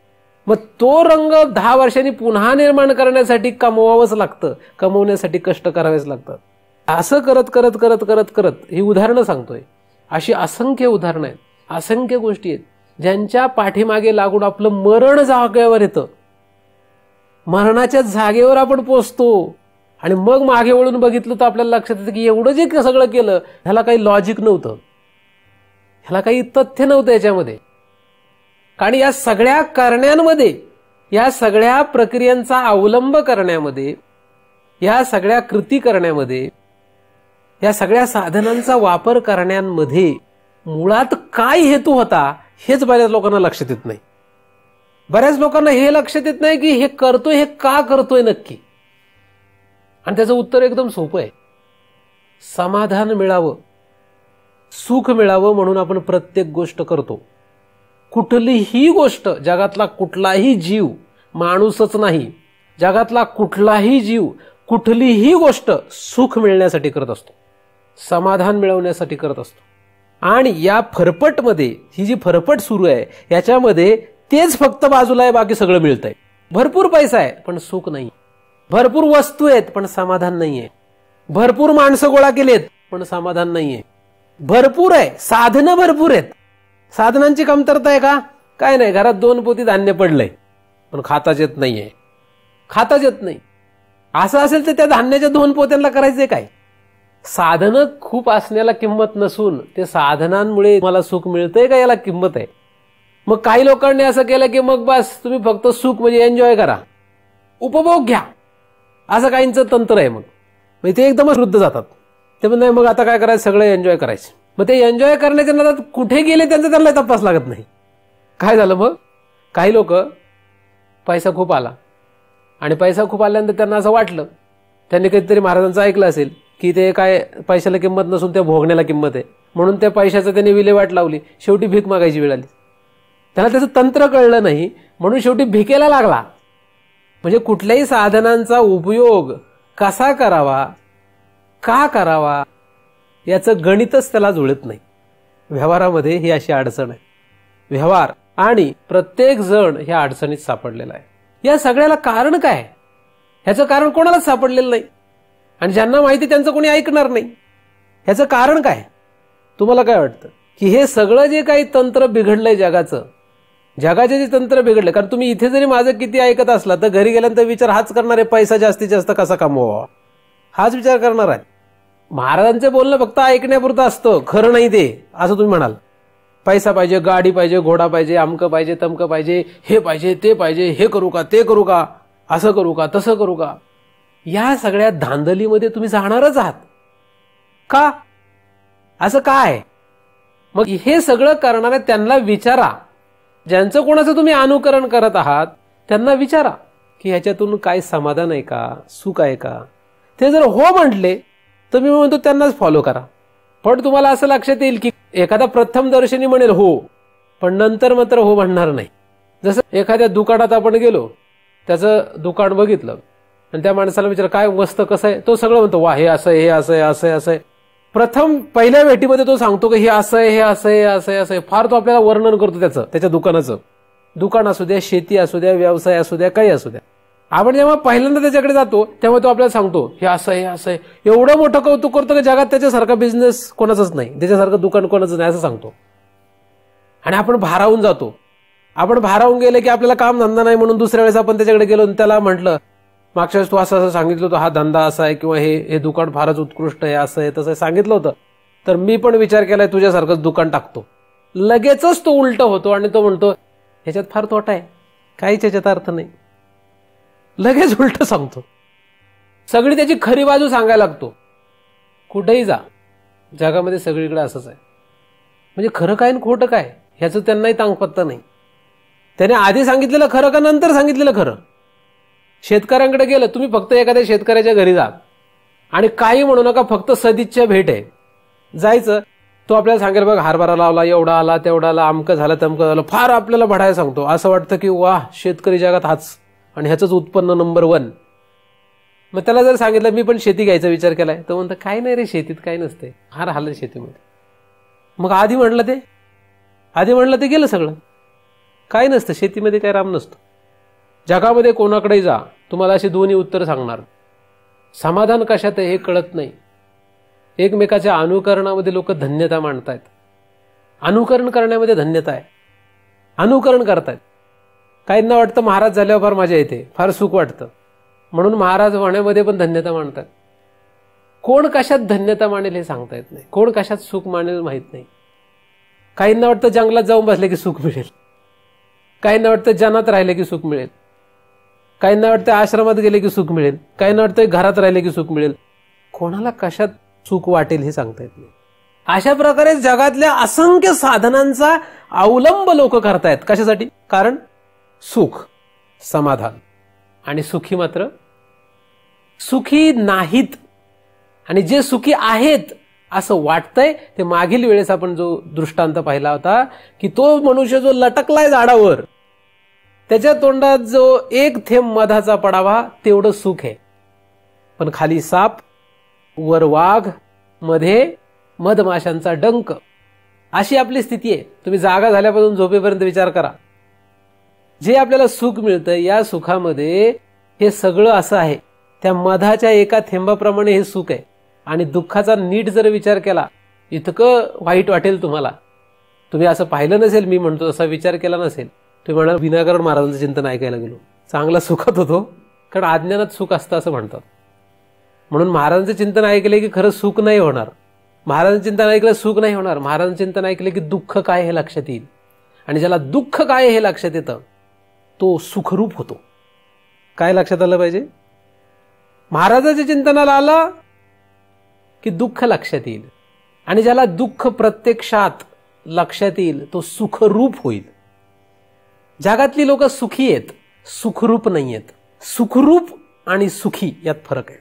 मग तो रंग 10 वर्षांनी पुन्हा निर्माण करण्यासाठी कमवावंच लागतं, कमवण्यासाठी कष्ट करावेच लागतात. असं करत करत करत करत करत ही उदाहरणं सांगतोय. अशी असंख्य उदाहरणं आहेत, असंख्य गोष्टी आहेत ज्यांच्या पाठीमागे लागून आपलं मरण जागेवर येतं. मरणाच्या जागेवर आपण पोचतो आणि मग मागे वळून बघितलं तर आपल्याला लक्षात येतं की एवढं जे सगळं केलं ह्याला काही लॉजिक नव्हतं, ह्याला काही तथ्य नव्हतं याच्यामध्ये. कारण या सगळ्या करण्यांमध्ये, या सगळ्या प्रक्रियांचा अवलंब करण्यामध्ये, या सगळ्या कृती करण्यामध्ये, या सगळ्या साधनांचा वापर करण्यामध्ये मुळात काय हेतू होता हेच बऱ्याच लोकांना लक्षात येत नाही. बऱ्याच लोकांना हे लक्षात येत नाही की हे करतोय, हे का करतोय नक्की. आणि त्याचं उत्तर एकदम सोपं आहे. समाधान मिळावं, सुख मिळावं म्हणून आपण प्रत्येक गोष्ट करतो. कुठलीही गोष्ट, जगातला कुठलाही जीव, माणूसच नाही, जगातला कुठलाही जीव कुठलीही गोष्ट सुख मिळण्यासाठी करत असतो, समाधान मिळवण्यासाठी करत असतो. आणि या फरफटमध्ये, ही जी फरफट सुरू आहे याच्यामध्ये तेच फक्त बाजूला आहे, बाकी सगळं मिळतंय. भरपूर पैसा आहे पण सुख नाही, भरपूर वस्तू आहेत पण समाधान नाहीये, भरपूर माणसं गोळा केलेत पण समाधान नाहीये, भरपूर आहे, साधनं भरपूर आहेत, साधनांची कमतरता आहे का? काय नाही, घरात 2 पोती धान्य पडलंय पण खाताच येत नाहीये, खाताच येत नाही. असं असेल तर त्या धान्याच्या 2 पोत्यांना करायचंय काय? साधनं खूप असण्याला किंमत नसून ते साधनांमुळे मला सुख मिळतंय का याला किंमत आहे. मग काही लोकांनी असं केलं की मग बस तुम्ही फक्त सुख म्हणजे एन्जॉय करा, उपभोग घ्या, असं काहींचं तंत्र आहे. मग ते एकदमच वृद्ध जातात. ते पण नाही, मग आता काय करायचं, सगळं एन्जॉय करायचं. मग ते एन्जॉय करण्याच्या नादात कुठे गेले त्यांचा त्यांना तपास लागत नाही. काय झालं मग, काही लोक पैसा खूप आला आणि पैसा खूप आल्यानंतर त्यांना असं वाटलं, त्यांनी कधीतरी महाराजांचं ऐकलं असेल की ते काय पैशाला किंमत नसून त्या भोगण्याला किंमत आहे, म्हणून त्या पैशाचं त्यांनी विल्हेवाट लावली. शेवटी भीक मागायची वेळ आली. त्याला त्याचं तंत्र कळलं नाही म्हणून शेवटी भिकेला लागला. म्हणजे कुठल्याही साधनांचा उपयोग कसा करावा, का करावा, याचं गणितच त्याला जुळत नाही. व्यवहारामध्ये ही अशी अडचण आहे. व्यवहार आणि प्रत्येक जण ह्या अडचणीत सापडलेला आहे. या सगळ्याला कारण काय? ह्याचं कारण कोणालाच सापडलेलं नाही आणि ज्यांना माहिती त्यांचं कोणी ऐकणार नाही. ह्याचं कारण काय? तुम्हाला काय वाटतं की हे सगळं जे काही तंत्र बिघडलंय जगाचं, जगाचे जे तंत्र बिघडले, कारण तुम्ही इथे जरी माझं किती ऐकत असला तर घरी गेल्यानंतर विचार हाच करणार आहे, पैसा जास्तीत जास्त कसा कमवावा, हाच विचार करणार आहे. महाराजांचं बोलणं फक्त ऐकण्यापुरतं असतं, खरं नाही ते, असं तुम्ही म्हणाल. पैसा पाहिजे, गाडी पाहिजे, घोडा पाहिजे, अमकं पाहिजे, तमकं पाहिजे, हे पाहिजे, ते पाहिजे, हे करू का, ते करू का, असं करू का, तसं करू का, या सगळ्या धांदलीमध्ये तुम्ही जाणारच आहात का? असं काय? मग हे सगळं करणाऱ्या त्यांना विचारा, ज्यांचं कोणाचं तुम्ही अनुकरण करत आहात त्यांना विचारा की ह्याच्यातून काय समाधान आहे का, सुख आहे का? ते जर हो म्हटले तर मी म्हणतो त्यांनाच फॉलो करा. पण तुम्हाला असं लक्षात येईल की एखादा प्रथम दर्शनी म्हणेल हो, पण नंतर मात्र हो म्हणणार नाही. जसं एखाद्या दुकानात आपण गेलो, त्याचं दुकान बघितलं आणि त्या माणसाला विचार काय मस्त कसं आहे, तो सगळं म्हणतो वा हे असं आहे, हे असं आहे, असं आहे, असं आहे. प्रथम पहिल्या भेटीमध्ये तो सांगतो की हे असं आहे, हे असं आहे, असं आहे, असं आहे. फार तो आपल्याला वर्णन करतो त्याच्या दुकानाचं. दुकान असू द्या, शेती असू द्या, व्यवसाय असू द्या, काही असू द्या. आपण जेव्हा पहिल्यांदा त्याच्याकडे जातो तेव्हा तो आपल्याला सांगतो हे असं आहे, हे असं आहे. एवढं मोठं कौतुक करतो की जगात त्याच्यासारखा बिझनेस कोणाचाच नाही, त्याच्यासारखं दुकान कोणाचं नाही असं सांगतो. आणि आपण भारावून जातो. आपण भारावून गेले की आपल्याला काम धंदा नाही म्हणून दुसऱ्या वेळेस आपण त्याच्याकडे गेलो आणि त्याला म्हटलं मागच्या वेळेस तू असं असं सांगितलं होतं, हा धंदा असा आहे किंवा हे दुकान फारच उत्कृष्ट आहे, असं आहे तसं सांगितलं होतं, तर मी पण विचार केलाय तुझ्यासारखंच दुकान टाकतो. लगेचच तो उलट होतो आणि तो म्हणतो ह्याच्यात फार तोटा आहे, काहीच ह्याच्यात अर्थ नाही. लगेच उलट सांगतो, सगळी त्याची खरी बाजू सांगायला लागतो. कुठेही जा जगामध्ये सगळीकडे असंच आहे. म्हणजे खरं काय आणि खोटं काय ह्याचं त्यांनाही तांगपत्ता नाही. त्याने आधी सांगितलेलं खरं का नंतर सांगितलेलं खरं? शेतकऱ्यांकडे गेलं तुम्ही, फक्त एखाद्या शेतकऱ्याच्या घरी जा आणि काही म्हणू नका, फक्त सदिच्छा भेट आहे. जायचं, तो आपल्याला सांगेल बघ हरभरा लावला, एवढा आला, तेवढा आला, अमकं झालं, तमकं झालं, फार आपल्याला बढायला सांगतो. असं वाटतं की वाह शेतकरी जगात हाच आणि ह्याचंच उत्पन्न नंबर 1. मग त्याला जर सांगितलं मी पण शेती घ्यायचा विचार केलाय, तर म्हणतं काय नाही रे, शेतीत काय नसते, फार हाल शेतीमध्ये. मग आधी म्हणलं ते गेलं सगळं. काय नसतं शेतीमध्ये, काय राम नसतं. जगामध्ये कोणाकडे जा तुम्हाला अशी दोन्ही उत्तर सांगणार. समाधान कशात आहे हे कळत नाही. एकमेकाच्या अनुकरणामध्ये लोक धन्यता मानतायत. अनुकरण करण्यामध्ये धन्यता आहे. अनुकरण करतायत. काहींना वाटतं महाराज झाल्यावर फार मजा येते, फार सुख वाटतं, म्हणून महाराज होण्यामध्ये पण धन्यता मानतात. कोण कशात धन्यता मानेल हे सांगता येत नाही. कोण कशात सुख मानेल माहित नाही. काहींना वाटतं जंगलात जाऊन बसले की सुख मिळेल, काहींना वाटतं जनात राहिले की सुख मिळेल, काहींना वाटतं आश्रमात गेले की सुख मिळेल, काहींना वाटतं घरात राहिले की सुख मिळेल. कोणाला कशात सुख वाटेल हे सांगता येत नाही. अशा प्रकारे जगातल्या असंख्य साधनांचा अवलंब लोक करतायत. कशासाठी? कारण सुख, समाधान. आणि सुखी मात्र सुखी नाहीत. आणि जे सुखी आहेत असं वाटतंय ते मागील वेळेस आपण जो दृष्टांत पाहिला होता की तो मनुष्य जो लटकलाय झाडावर, त्याच्या तोंडात जो एक थेंब मधाचा पडावा तेवढं सुख आहे, पण खाली साप, वर वाघ, मध्ये मधमाशांचा डंक. अशी आपली स्थिती आहे. तुम्ही जागा झाल्यापासून झोपेपर्यंत विचार करा. जे आपल्याला सुख मिळतं या सुखामध्ये हे सगळं असं आहे, त्या मधाच्या एका थेंबाप्रमाणे हे सुख आहे. आणि दुःखाचा नीट जर विचार केला इतकं वाईट वाटेल तुम्हाला. तुम्ही असं पाहिलं नसेल, मी म्हणतो तसा विचार केला नसेल, तुम्ही म्हणाल विनाकारण महाराजांचं चिंतन ऐकायला गेलो, चांगला सुखात होतो. कारण अज्ञानात सुख असतं असं म्हणतात. म्हणून महाराजांचं चिंतन ऐकले की खरं सुख नाही होणार. महाराजांचं चिंतन ऐकलं सुख नाही होणार. महाराजांचं चिंतन ऐकले की दुःख काय हे लक्षात येईल. आणि ज्याला दुःख काय हे लक्षात येतं तो सुखरूप होतो. काय लक्षात आलं पाहिजे? महाराजांच्या चिंतनाला आला की दुःख लक्षात येईल. आणि ज्याला दुःख प्रत्यक्षात लक्षात येईल तो सुखरूप होईल. जगातली लोक सुखी आहेत, सुखरूप नाही आहेत. सुखरूप आणि सुखी यात फरक आहे.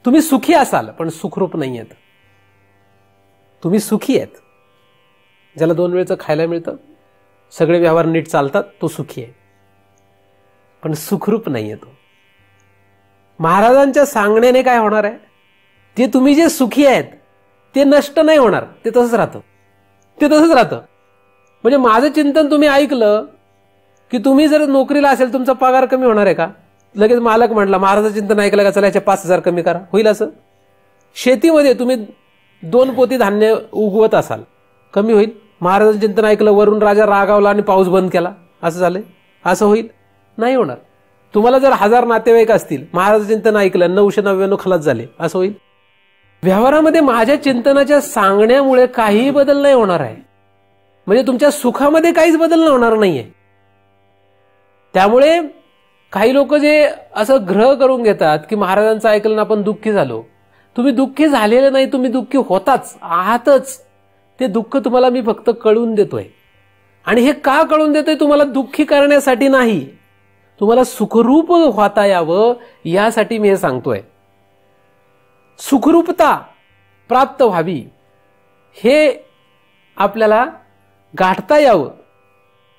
तुम्ही सुखी असाल पण सुखरूप नाही आहेत. तुम्ही सुखी आहेत, ज्याला 2 वेळचं खायला मिळतं, सगळे व्यवहार नीट चालतात, तो सुखी आहे, पण सुखरूप नाही आहे तो. महाराजांच्या सांगण्याने काय होणार आहे? ते तुम्ही जे सुखी आहेत ते नष्ट नाही होणार, ते तसंच राहतं. ते तसंच राहतं. म्हणजे माझं चिंतन तुम्ही ऐकलं की तुम्ही जर नोकरीला असेल तुमचा पगार कमी होणार आहे का? लगेच मालक म्हटला महाराजांचं चिंतन ऐकलं का चला याचे 5,000 कमी करा, होईल असं? शेतीमध्ये तुम्ही 2 पोती धान्य उगवत असाल, कमी होईल? महाराजांचं चिंतन ऐकलं, वरून राजा रागावला आणि पाऊस बंद केला, असं झालंय? असं होईल? नाही होणार. तुम्हाला जर 1000 नातेवाईक असतील, महाराजांचं चिंतन ऐकलं, 999 खलास झाले, असं होईल? व्यवहारामध्ये माझ्या चिंतनाच्या सांगण्यामुळे काहीही बदल नाही होणार आहे. म्हणजे तुमच्या सुखामध्ये काहीच बदल होणार नाहीये. त्यामुळे काही लोक जे असं ग्रह करून घेतात की महाराजांचं ऐकलं ना आपण दुःखी झालो. तुम्ही दुःखी झालेले नाही, तुम्ही दुःखी होताच आहातच. ते दुःख तुम्हाला मी फक्त कळून देतोय. आणि हे का कळून देतोय? तुम्हाला दुःखी करण्यासाठी नाही, तुम्हाला सुखरूप होता यावं यासाठी मी हे सांगतोय. सुखरूपता प्राप्त व्हावी, हे आपल्याला गाठता यावं,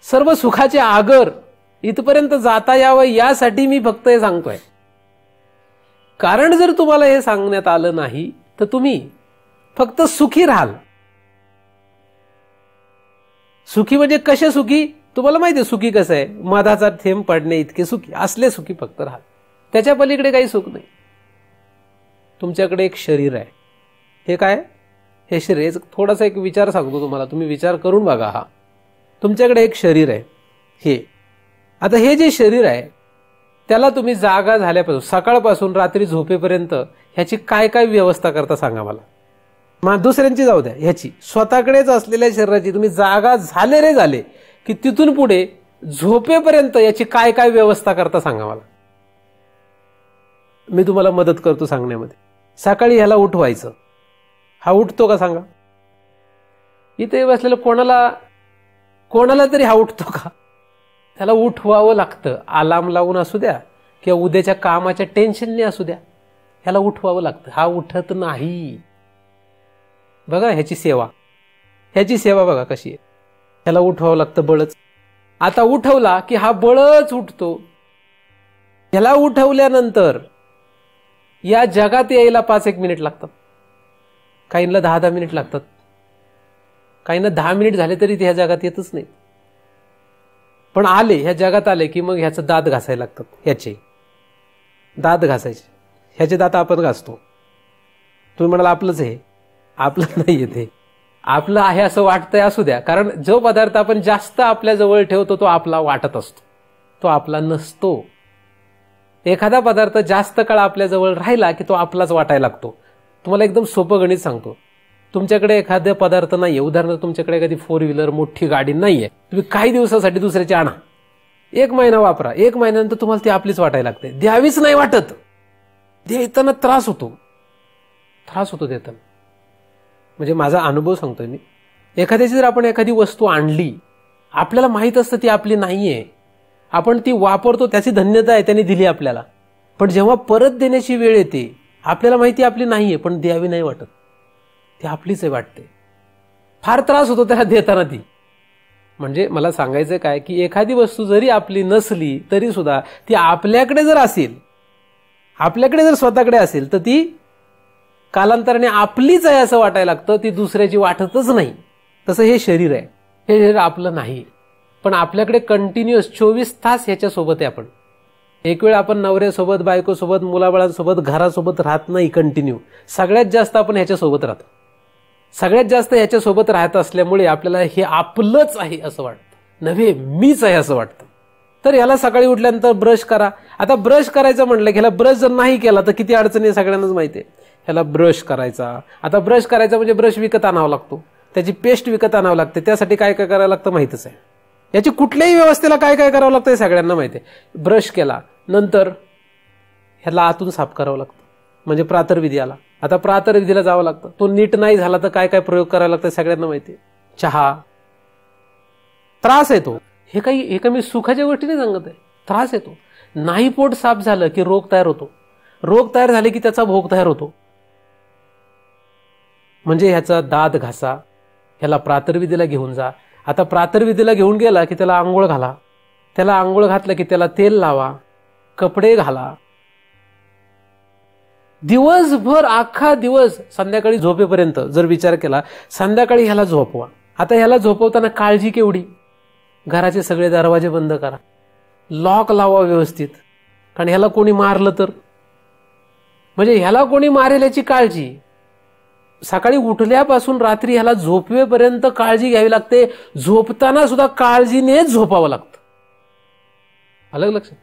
सर्व सुखाचे आगर इथपर्यंत जाता यावं यासाठी मी फक्त हे सांगतोय. कारण जर तुम्हाला हे सांगण्यात आलं नाही तर तुम्ही फक्त सुखी राहाल. सुखी म्हणजे कसे सुखी? तुम्हाला माहिती आहे सुखी कसं आहे? मधाचा थेंब पडणे इतके सुखी, असले सुखी फक्त राहाल. त्याच्या पलीकडे काही सुख नाही. तुमच्याकडे एक शरीर आहे. हे काय? हे शरीर थोडासा एक विचार सांगतो तुम्हाला, तुम्ही विचार करून बघा. हा तुमच्याकडे एक शरीर आहे. हे आता हे जे शरीर आहे त्याला तुम्ही जागा झाल्यापासून सकाळपासून रात्री झोपेपर्यंत ह्याची काय काय व्यवस्था करता सांगा मला. दुसऱ्यांची जाऊ द्या, ह्याची स्वतःकडेच असलेल्या शरीराची तुम्ही जागा झाले की तिथून पुढे झोपेपर्यंत याची काय काय व्यवस्था करता सांगा मला. मी तुम्हाला मदत करतो सांगण्यामध्ये. सकाळी ह्याला उठवायचं. हा उठतो का सांगा? इथे बसलेलं कोणाला तरी हा उठतो का? त्याला उठवावं लागतं. अलार्म लावून असू द्या किंवा उद्याच्या कामाच्या टेन्शनने असू द्या, ह्याला उठवावं लागतं. हा उठत नाही. बघा ह्याची सेवा बघा कशी आहे. ह्याला उठवावं लागतं बळच. आता उठवला की हा बळच उठतो. ह्याला उठवल्यानंतर या जगात यायला 5-1 मिनिट लागतात. काहींना 10-10 मिनिट लागतात. काहींना 10 मिनिट झाले तरी ते ह्या जगात येतच नाही. पण ह्या जगात आले की मग ह्याचं दात घासायला लागतात. ह्याचे दात घासायचे. ह्याचे दात आपण घासतो. तुम्ही म्हणाल आपलंच आहे. आपलं नाही येते. आपलं आहे असं वाटतंय असू द्या. कारण जो पदार्थ आपण जास्त आपल्या जवळ ठेवतो तो आपला वाटत असतो, तो आपला नसतो. एखादा पदार्थ जास्त काळ आपल्या जवळ राहिला की तो आपलाच वाटायला लागतो. तुम्हाला एकदम सोपं गणित सांगतो. तुमच्याकडे एखादा पदार्थ नाहीये, उदाहरणार्थ तुमच्याकडे एखादी 4 व्हीलर मोठी गाडी नाहीये, तुम्ही काही दिवसासाठी दुसऱ्याची आणा, 1 महिना वापरा, 1 महिन्यानंतर तुम्हाला ती आपलीच वाटायला लागते. द्यावीच नाही वाटत. देताना त्रास होतो देताना. म्हणजे माझा अनुभव सांगतोय मी. एखाद्याची जर आपण एखादी वस्तू आणली, आपल्याला माहित असतं ती आपली नाहीये, आपण ती वापरतो, त्याची धन्यता आहे त्याने दिली आपल्याला. पण जेव्हा परत देण्याची वेळ येते आपल्याला माहिती आपली नाहीये पण द्यावी नाही वाटत, ती आपलीच आहे वाटते. फार त्रास होतो त्याला देताना ती. म्हणजे मला सांगायचं काय की एखादी वस्तू जरी आपली नसली तरी सुद्धा ती आपल्याकडे जर असेल, आपल्याकडे जर स्वतःकडे असेल तर ती कालांतराने आपलीच आहे असं वाटायला लागतं, ती दुसऱ्याची वाटतच नाही. तसं हे शरीर आहे. हे शरीर आपलं नाही, पण आपल्याकडे कंटिन्युअस 24 तास ह्याच्यासोबत आहे. आपण एक वेळ आपण नवऱ्यासोबत, बायकोसोबत, मुलाबाळांसोबत, घरासोबत राहत नाही कंटिन्यू. सगळ्यात जास्त आपण ह्याच्यासोबत राहतो. सगळ्यात जास्त ह्याच्यासोबत राहत असल्यामुळे आपल्याला हे आपलंच आहे असं वाटतं, नव्हे मीच आहे असं वाटतं. तर याला सकाळी उठल्यानंतर ब्रश करा. आता ब्रश करायचं म्हटलं की ह्याला ब्रश जर नाही केला तर किती अडचणी सगळ्यांनाच माहिती आहे. ह्याला ब्रश करायचा. आता ब्रश करायचा म्हणजे ब्रश विकत आणावा लागतो, त्याची पेस्ट विकत आणावं लागते. त्यासाठी काय काय करावं लागतं माहितच आहे. याची कुठल्याही व्यवस्थेला काय काय करावं लागतं हे सगळ्यांना माहिती आहे. ब्रश केला नंतर ह्याला आतून साफ करावं लागतं, म्हणजे प्रातर्विधी आला. आता प्रातर्विधीला जावं लागतं. तो नीट नाही झाला तर काय काय प्रयोग करायला लागतं सगळ्यांना माहिती आहे. चहा, त्रास येतो. हे काही मी सुखाच्या गोष्टी नाही सांगत आहे. त्रास येतो. नाही पोट साफ झालं की रोग तयार होतो. रोग तयार झाले की त्याचा भोग तयार होतो. म्हणजे ह्याचा दात घासा, ह्याला प्रातर्विधीला घेऊन जा. आता प्रातर्विधीला घेऊन गेला की त्याला आंघोळ घाला. त्याला आंघोळ घातलं की त्याला तेल लावा, कपडे घाला. दिवसभर अख्खा दिवस संध्याकाळी झोपेपर्यंत जर विचार केला, संध्याकाळी ह्याला झोपवा. आता ह्याला झोपवताना काळजी केवढी. घराचे सगळे दरवाजे बंद करा, लॉक लावा व्यवस्थित, कारण ह्याला कोणी मारलं तर, म्हणजे ह्याला कोणी मारेल याची काळजी. सकाळी उठल्यापासून रात्री ह्याला झोपवेपर्यंत काळजी घ्यावी लागते. झोपताना सुद्धा काळजीनेच झोपावं लागतं. अलग लक्षात.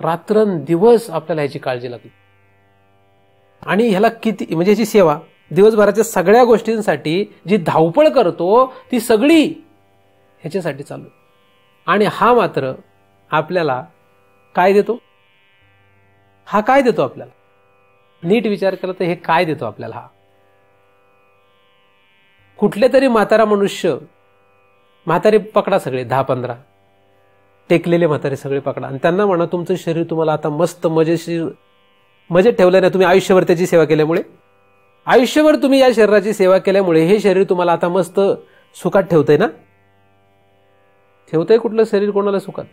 रात्रंदिवस आपल्याला ह्याची काळजी लागते. आणि ह्याला किती म्हणजे याची सेवा दिवसभराच्या सगळ्या गोष्टींसाठी जी धावपळ करतो ती सगळी ह्याच्यासाठी चालू. आणि हा मात्र आपल्याला काय देतो? हा काय देतो आपल्याला? नीट विचार केला तर हे काय देतो आपल्याला? हा कुठले तरी म्हातारा मनुष्य, म्हातारे पकडा सगळे 10-15 टेकलेले म्हातारे सगळे पकडा आणि त्यांना म्हणा तुमचं शरीर तुम्हाला आता मस्त मजेत ठेवलं नाही. तुम्ही आयुष्यभर त्याची सेवा केल्यामुळे, आयुष्यभर तुम्ही या शरीराची सेवा केल्यामुळे हे शरीर तुम्हाला आता मस्त सुखात ठेवतंय ना? ठेवतंय कुठलं शरीर कोणाला सुखात?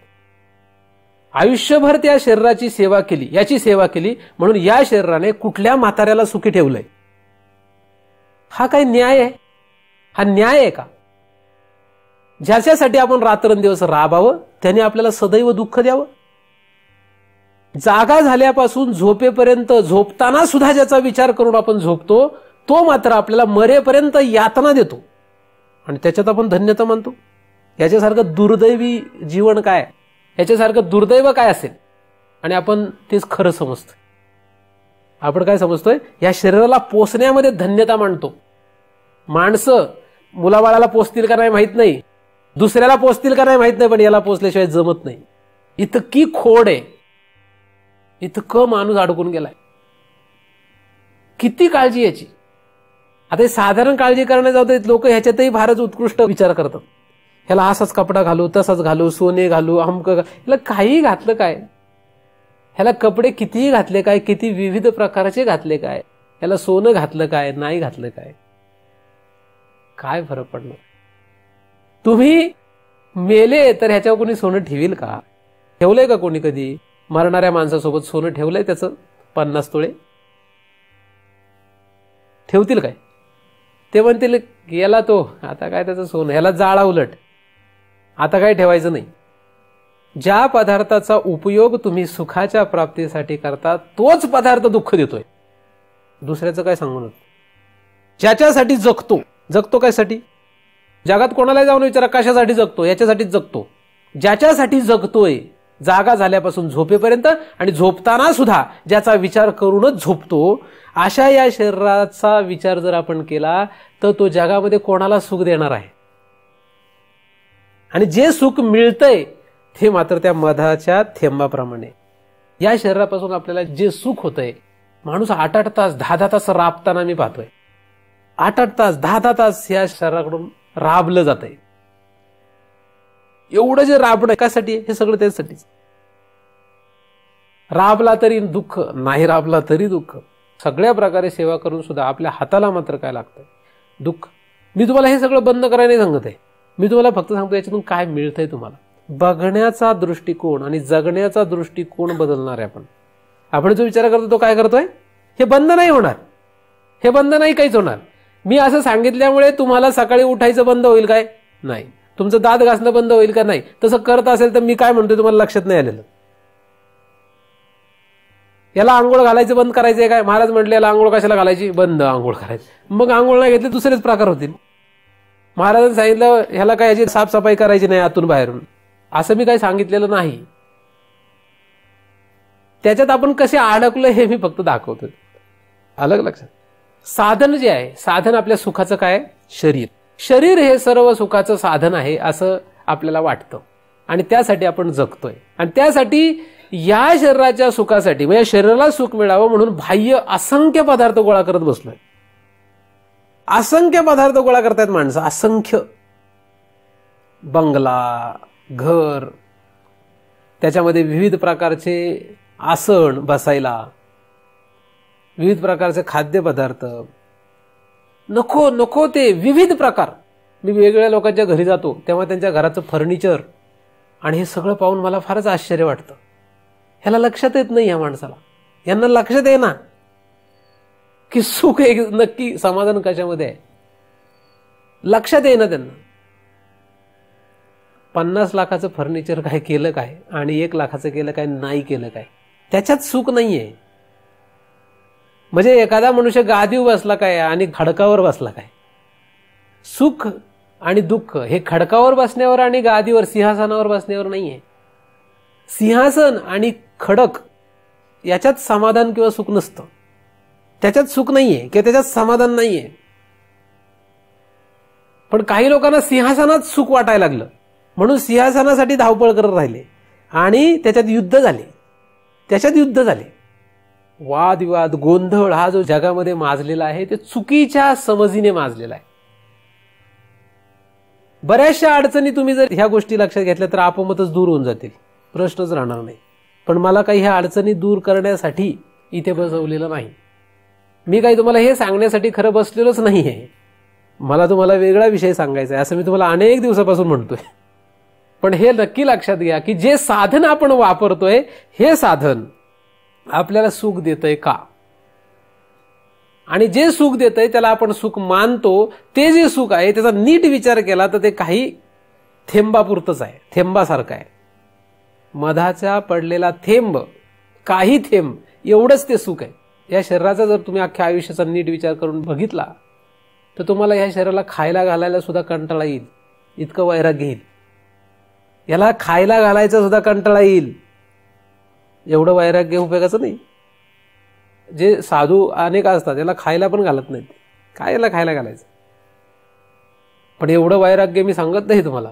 आयुष्यभर त्या शरीराची सेवा केली, याची सेवा केली म्हणून या शरीराने कुठल्या म्हाताऱ्याला सुखी ठेवलंय? हा काय न्याय आहे? हा न्याय आहे का? ज्याच्यासाठी आपण रात्रंदिवस राबावं त्याने आपल्याला सदैव दुःख द्यावं. जागा झाल्यापासून झोपेपर्यंत झोपताना सुद्धा ज्याचा विचार करून आपण झोपतो तो मात्र आपल्याला मरेपर्यंत यातना देतो आणि त्याच्यात आपण धन्यता मानतो. याच्यासारखं दुर्दैवी जीवन काय, याच्यासारखं दुर्दैव काय असेल? आणि आपण तेच खरं समजतोय. आपण काय समजतोय? या शरीराला पोसण्यामध्ये धन्यता मानतो. माणसं मुलाबाळाला पोसतील का नाही माहित नाही, दुसऱ्याला पोसतील का नाही माहित नाही, पण याला पोसल्याशिवाय जमत नाही. इतकी खोड आहे, इतकं माणूस अडकून गेलाय. किती काळजी याची. आता हे साधारण काळजी करण्यात जातात लोक, ह्याच्यातही फारच उत्कृष्ट विचार करतात. ह्याला असाच कपडा घालू, तसाच घालू, सोने घालू, अमकं ह्याला काही घातलं काय, ह्याला कपडे कितीही घातले काय, किती विविध प्रकारचे घातले काय, ह्याला सोनं घातलं काय, नाही घातलं काय, काय फरक पडणार? तुम्ही मेले तर ह्याच्यावर कोणी सोनं ठेवील का? ठेवलंय का कोणी कधी? मरणाऱ्या माणसासोबत सोनं ठेवलंय त्याचं 50 तोळे? ठेवतील काय? ते म्हणतील गेला तो, आता काय त्याचं सोनं, ह्याला जाळा उलट, आता काय ठेवायचं नाही. ज्या पदार्थाचा उपयोग तुम्ही सुखाच्या प्राप्तीसाठी करता तोच पदार्थ दुःख देतोय. दुसऱ्याचं काय सांगू नका. ज्याच्यासाठी जगतो कायसाठी? जगात कोणाला जाऊन विचारा कशासाठी जगतो? याच्यासाठीच जगतो. ज्याच्यासाठी जगतोय जागा झाल्यापासून झोपेपर्यंत आणि झोपताना सुद्धा ज्याचा विचार करूनच झोपतो, अशा या शरीराचा विचार जर आपण केला तर तो जगामध्ये कोणाला सुख देणार आहे? आणि जे सुख मिळतंय ते मात्र त्या मधाच्या थेंबाप्रमाणे. या शरीरापासून आपल्याला जे सुख होतंय, माणूस 8-8 तास 10-10 तास राबताना मी पाहतोय. 8-8 तास 10-10 तास या शरीराकडून राबलं जातंय. एवढं जे राबणं कशासाठी? हे सगळं त्यासाठीच. राबला तरी दुःख, नाही राबला तरी दुःख. सगळ्या प्रकारे सेवा करून सुद्धा आपल्या हाताला मात्र काय लागतंय? दुःख. मी तुम्हाला हे सगळं बंद करायला नाही सांगत आहे, मी तुम्हाला फक्त सांगतो याच्यातून काय मिळतंय तुम्हाला. बघण्याचा दृष्टिकोन आणि जगण्याचा दृष्टिकोन बदलणार आहे. आपण जो विचार करतो तो काय करतोय? हे बंद नाही होणार, हे बंद नाही काहीच होणार. मी असं सांगितल्यामुळे तुम्हाला सकाळी उठायचं बंद होईल काय? नाही. तुमचं दात घासणं बंद होईल का? नाही. तसं करत असेल तर मी काय म्हणतोय तुम्हाला लक्षात नाही आलेलं. याला आंघोळ घालायचं बंद करायचंय काय? महाराज म्हटले याला आंघोळ कशाला घालायची? बंद आंघोळ करायची. मग आंघोळ नाही घेतले दुसरेच प्रकार होतील. महाराजांनी सांगितलं ह्याला काय याची साफसफाई करायची नाही आतून बाहेरून, असं मी काही सांगितलेलं नाही. त्याच्यात आपण कसे अडकलो हे मी फक्त दाखवतो. अलग लक्षात. साधन जे आहे, साधन आपल्या सुखाचं काय? शरीर. शरीर हे सर्व सुखाचं साधन आहे असं आपल्याला वाटतं आणि त्यासाठी आपण जगतोय. आणि त्यासाठी या शरीराच्या सुखासाठी, म्हणजे शरीराला सुख मिळावं म्हणून बाह्य असंख्य पदार्थ गोळा करत बसलोय. असंख्य पदार्थ गोळा करतायत माणसं, असंख्य. बंगला, घर, त्याच्यामध्ये विविध प्रकारचे आसन बसायला, विविध प्रकारचे खाद्यपदार्थ, नको नको ते विविध प्रकार. मी वेगवेगळ्या लोकांच्या घरी जातो तेव्हा त्यांच्या घराचं फर्निचर आणि हे सगळं पाहून मला फारच आश्चर्य वाटतं. ह्याला लक्षात येत नाही या माणसाला. यांना लक्षात आहे ना की सुख एक नक्की समाधान कशामध्ये आहे, लक्षात आहे ना त्यांना. 50 लाखाचं फर्निचर काय केलं काय आणि 1 लाखाचं केलं काय, नाही केलं काय, त्याच्यात सुख नाहीये. म्हणजे एखादा मनुष्य गादीवर बसला काय आणि खडकावर बसला काय. सुख आणि दुःख हे खडकावर बसण्यावर आणि गादीवर सिंहासनावर बसण्यावर नाहीये. सिंहासन आणि खडक याच्यात समाधान किंवा सुख नसतं. त्याच्यात सुख नाहीये किंवा त्याच्यात समाधान नाहीये. पण काही लोकांना सिंहासनात सुख वाटायला लागलं म्हणून सिंहासनासाठी धावपळ करत राहिले आणि त्याच्यात युद्ध झाले. वादविवाद, गोंधळ हा जो जगामध्ये माजलेला आहे ते चुकीच्या समजीने माजलेला आहे. बऱ्याचशा अडचणी तुम्ही जर ह्या गोष्टी लक्षात घेतल्या तर आपोआपच दूर होऊन जातील, प्रश्नच राहणार नाही. पण मला काही ह्या अडचणी दूर करण्यासाठी इथे बसवलेलं नाही. मी काही तुम्हाला हे सांगण्यासाठी खरं बसलेलोच नाही आहे. मला तुम्हाला वेगळा विषय सांगायचा आहे असं मी तुम्हाला अनेक दिवसापासून म्हणतोय. पण हे नक्की लक्षात घ्या की जे साधन आपण वापरतोय हे साधन आपल्याला सुख देतंय का, आणि जे सुख देतंय त्याला आपण सुख मानतो. ते जे सुख आहे त्याचा नीट विचार केला तर ते काही थेंबापुरतंच आहे, थेंबासारखं आहे. मधाचा पडलेला थेंब, काही थेंब एवढंच ते सुख आहे. या शरीराचा जर तुम्ही अख्ख्या आयुष्याचा नीट विचार करून बघितला तर तुम्हाला या शरीराला खायला घालायला सुद्धा कंटाळा येईल, इतकं वैराग्य येईल. याला खायला घालायचा सुद्धा कंटाळा येईल, एवढं वैराग्य उपयोगाचं नाही. जे साधू अनेक असतात याला खायला पण घालत नाहीत, काय याला खायला घालायचं. पण एवढं वैराग्य मी सांगत नाही तुम्हाला,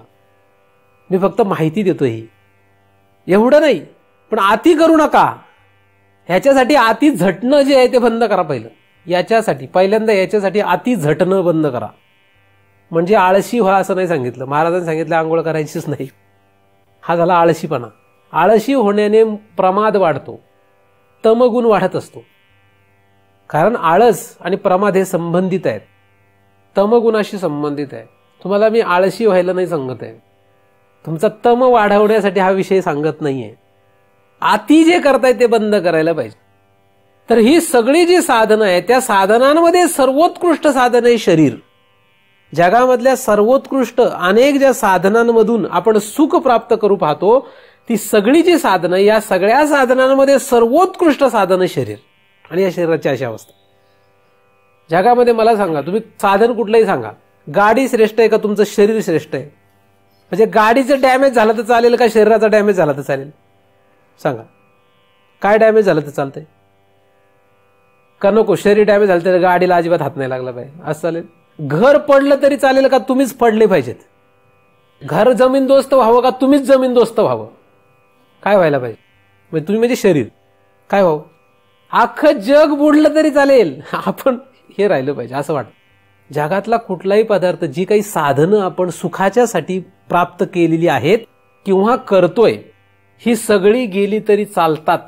मी फक्त माहिती देतोय. एवढं नाही, पण अति करू नका. ह्याच्यासाठी अति झटणं जे आहे ते बंद करा. पहिल्यांदा याच्यासाठी अति झटणं बंद करा. म्हणजे आळशी व्हा असं नाही सांगितलं. महाराजांनी सांगितलं आंघोळ करायचीच नाही, हा झाला आळशीपणा. आळशी होण्याने प्रमाद वाढतो, तमगुण वाढत असतो. कारण आळस आणि प्रमाद हे संबंधित आहेत, तमगुणाशी संबंधित आहे. तुम्हाला मी आळशी व्हायला नाही सांगत आहे, तुमचा तम वाढवण्यासाठी हा विषय सांगत नाहीये. अति जे करताय ते बंद करायला पाहिजे. तर ही सगळी जी साधनं आहेत त्या साधनांमध्ये सर्वोत्कृष्ट साधन आहे शरीर. जगामधल्या सर्वोत्कृष्ट अनेक ज्या साधनांमधून आपण सुख प्राप्त करू पाहतो ती सगळी जी साधनं, या सगळ्या साधनांमध्ये सर्वोत्कृष्ट साधन शरीर. आणि या शरीराची अशी अवस्था जगामध्ये. मला सांगा, तुम्ही साधन कुठलंही सांगा, गाडी श्रेष्ठ आहे का तुमचं शरीर श्रेष्ठ आहे? म्हणजे गाडीचं डॅमेज झालं तर चालेल का शरीराचा डॅमेज झाला तर चालेल? सांगा, काय डॅमेज झालं तर चालतंय का नको? शरीर डॅमेज झालं तर गाडीला अजिबात हात नाही लागला पाहिजे असं चालेल? घर पडलं तरी चालेल का तुम्हीच पडले पाहिजेत? घर जमीनदोस्त व्हावं का तुम्हीच जमीनदोस्त व्हावं? काय व्हायला पाहिजे? म्हणजे तुम्ही म्हणजे शरीर काय व्हावं? अख्खं जग बुडलं तरी चालेल, आपण हे राहिलं पाहिजे असं वाटतं. जगातला कुठलाही पदार्थ, जी काही साधनं आपण सुखाच्यासाठी प्राप्त केलेली आहेत किंवा करतोय, ही सगळी गेली तरी चालतात,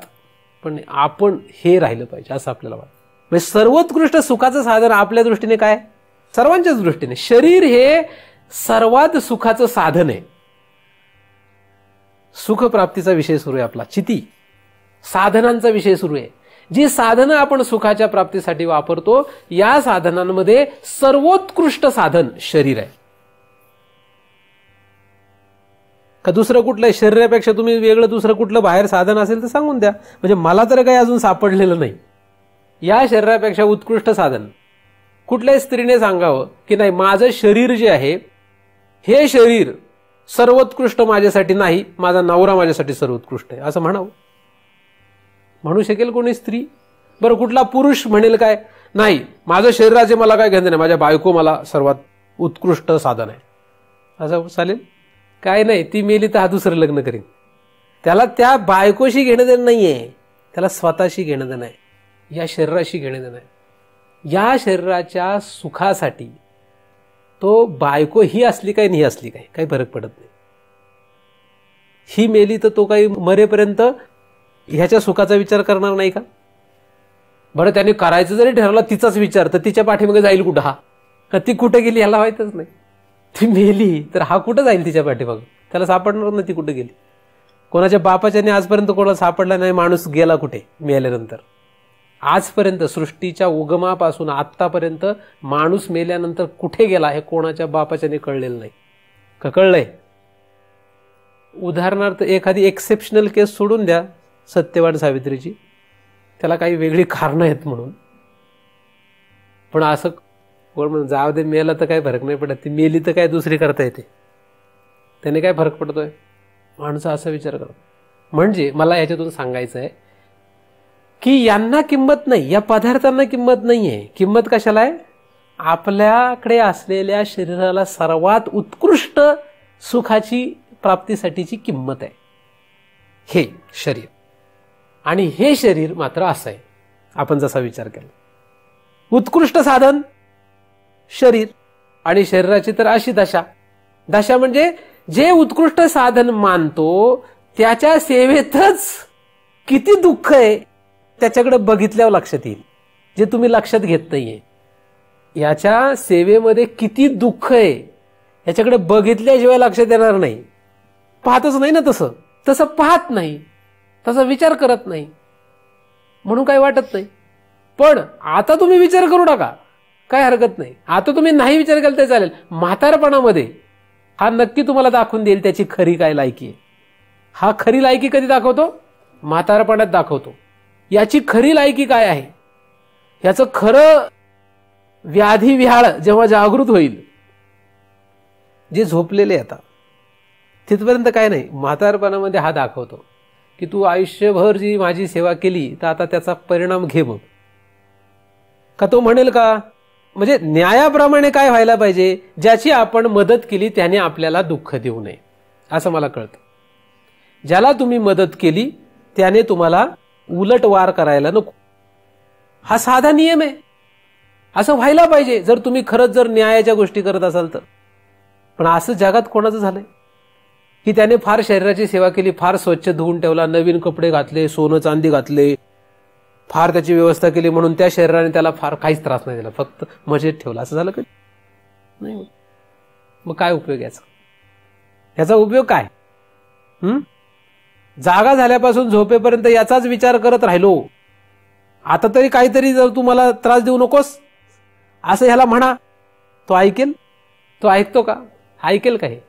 पण आपण हे राहिलं पाहिजे असं आपल्याला वाटतं. म्हणजे सर्वोत्कृष्ट सुखाचं साधन आपल्या दृष्टीने काय? सर्वांच्याच दृष्टीने शरीर हे सर्वात सुखाचं साधन आहे. सुखप्राप्तीचा विषय सुरू आहे आपला, चिती साधनांचा विषय सुरू आहे. जी साधनं आपण सुखाच्या प्राप्तीसाठी वापरतो या साधनांमध्ये सर्वोत्कृष्ट साधन शरीर आहे. का दुसरं कुठलं शरीरापेक्षा तुम्ही वेगळं दुसरं कुठलं बाहेर साधन असेल तर सांगून द्या. म्हणजे मला तर काही अजून सापडलेलं नाही या शरीरापेक्षा उत्कृष्ट साधन. कुठल्याही स्त्रीने सांगावं की नाही, माझं शरीर जे आहे हे शरीर सर्वोत्कृष्ट माझ्यासाठी नाही, माझा नवरा माझ्यासाठी सर्वोत्कृष्ट आहे असं म्हणावं? म्हणू शकेल कोणी स्त्री? बरं, कुठला पुरुष म्हणेल काय, नाही माझं शरीराचे मला काय घेणं नाही, माझ्या बायको मला सर्वात उत्कृष्ट साधन आहे असं चालेल? काय नाही, ती मेली तर हा दुसरं लग्न करीन. त्याला त्या बायकोशी घेणं देणं नाहीये, त्याला स्वतःशी घेणं देणं आहे, या शरीराशी घेणं देणं आहे. या शरीराच्या सुखासाठी तो बायको ही असली काय नाही असली काय काही फरक पडत नाही. ही मेली तर तो काही मरेपर्यंत ह्याच्या सुखाचा विचार करणार नाही का? बरं, त्याने करायचं जरी ठरवलं तिचाच विचार, तर तिच्या पाठीमागे जाईल कुठं? हा ती कुठे गेली ह्याला माहितच नाही. ती मेली तर हा कुठं जाईल तिच्या पाठीमागे? त्याला सापडणार नाही ती कुठे गेली. कोणाच्या बापाच्याने आजपर्यंत कोणाला सापडला नाही माणूस गेला कुठे मेल्यानंतर. आजपर्यंत सृष्टीच्या उगमापासून आतापर्यंत माणूस मेल्यानंतर कुठे गेला हे कोणाच्या बापाच्याने कळलेलं नाही का? कळलंय? उदाहरणार्थ एखादी एक्सेप्शनल केस सोडून द्या, सत्यवान सावित्रीची, त्याला काही वेगळी कारणं आहेत म्हणून. पण असं कोण म्हणून जाऊ दे, मेला तर काही फरक नाही पडत, ती मेली तर काय दुसरी करता येते, त्याने काय फरक पडतोय? माणसं असा विचार करतो. म्हणजे मला याच्यातून सांगायचं आहे की यांना किंमत नाही, या पदार्थांना किंमत नाहीये. किंमत कशाला आहे? आपल्याकडे असलेल्या शरीराला सर्वात उत्कृष्ट सुखाची प्राप्तीसाठीची किंमत आहे हे शरीर. आणि हे शरीर मात्र असं आहे, आपण जसा विचार केला. उत्कृष्ट साधन शरीर, आणि शरीराची तर अशी दशा. दशा म्हणजे जे उत्कृष्ट साधन मानतो त्याच्या सेवेतच किती दुःख आहे त्याच्याकडे बघितल्यावर लक्षात येईल, जे तुम्ही लक्षात घेत नाहीये. याच्या सेवेमध्ये किती दुःख आहे याच्याकडे बघितल्याशिवाय लक्षात येणार नाही. पाहतच नाही ना, तसं पाहत नाही, तसा विचार करत नाही, म्हणून काही वाटत नाही. पण आता तुम्ही विचार करू नका, काय हरकत नाही. आता तुम्ही नाही विचार केला तरी चालेल. म्हातारपणामध्ये हा नक्की तुम्हाला दाखवून देईल त्याची खरी काय लायकी आहे. हा खरी लायकी कधी दाखवतो? म्हातारपणात दाखवतो. याची खरी लायकी काय आहे, याचं खरं व्याधी व्याळ जेव्हा जागृत होईल. जे झोपलेले आता तिथपर्यंत काय नाही, म्हातारपणामध्ये हा दाखवतो की तू आयुष्यभर जी माझी सेवा केली तर आता त्याचा परिणाम घे. मग का तो म्हणेल का? म्हणजे न्यायाप्रमाणे काय व्हायला पाहिजे, ज्याची आपण मदत केली त्याने आपल्याला दुःख देऊ नये, असं मला कळतं. ज्याला तुम्ही मदत केली त्याने तुम्हाला उलटवार करायला नको, हा साधा नियम आहे. असं व्हायला पाहिजे जर तुम्ही खरंच जर न्यायाच्या गोष्टी करत असाल तर. पण असं जगात कोणाचं झालंय की त्याने फार शरीराची सेवा केली, फार स्वच्छ धुवून ठेवला, नवीन कपडे घातले, सोनं चांदी घातले, फार त्याची व्यवस्था केली, म्हणून त्या शरीराने त्याला फार काहीच त्रास नाही दिला, फक्त मजेत ठेवला. असं झालं कधी नाही. मग काय उपयोग याचा? याचा उपयोग काय? जागा झाल्यापासून झोपेपर्यंत याचाच विचार करत राहिलो, आता तरी काहीतरी जर तुम्हाला त्रास देऊ नकोस असं ह्याला म्हणा, तो ऐकेल? तो ऐकतो का? ऐकेल का? हे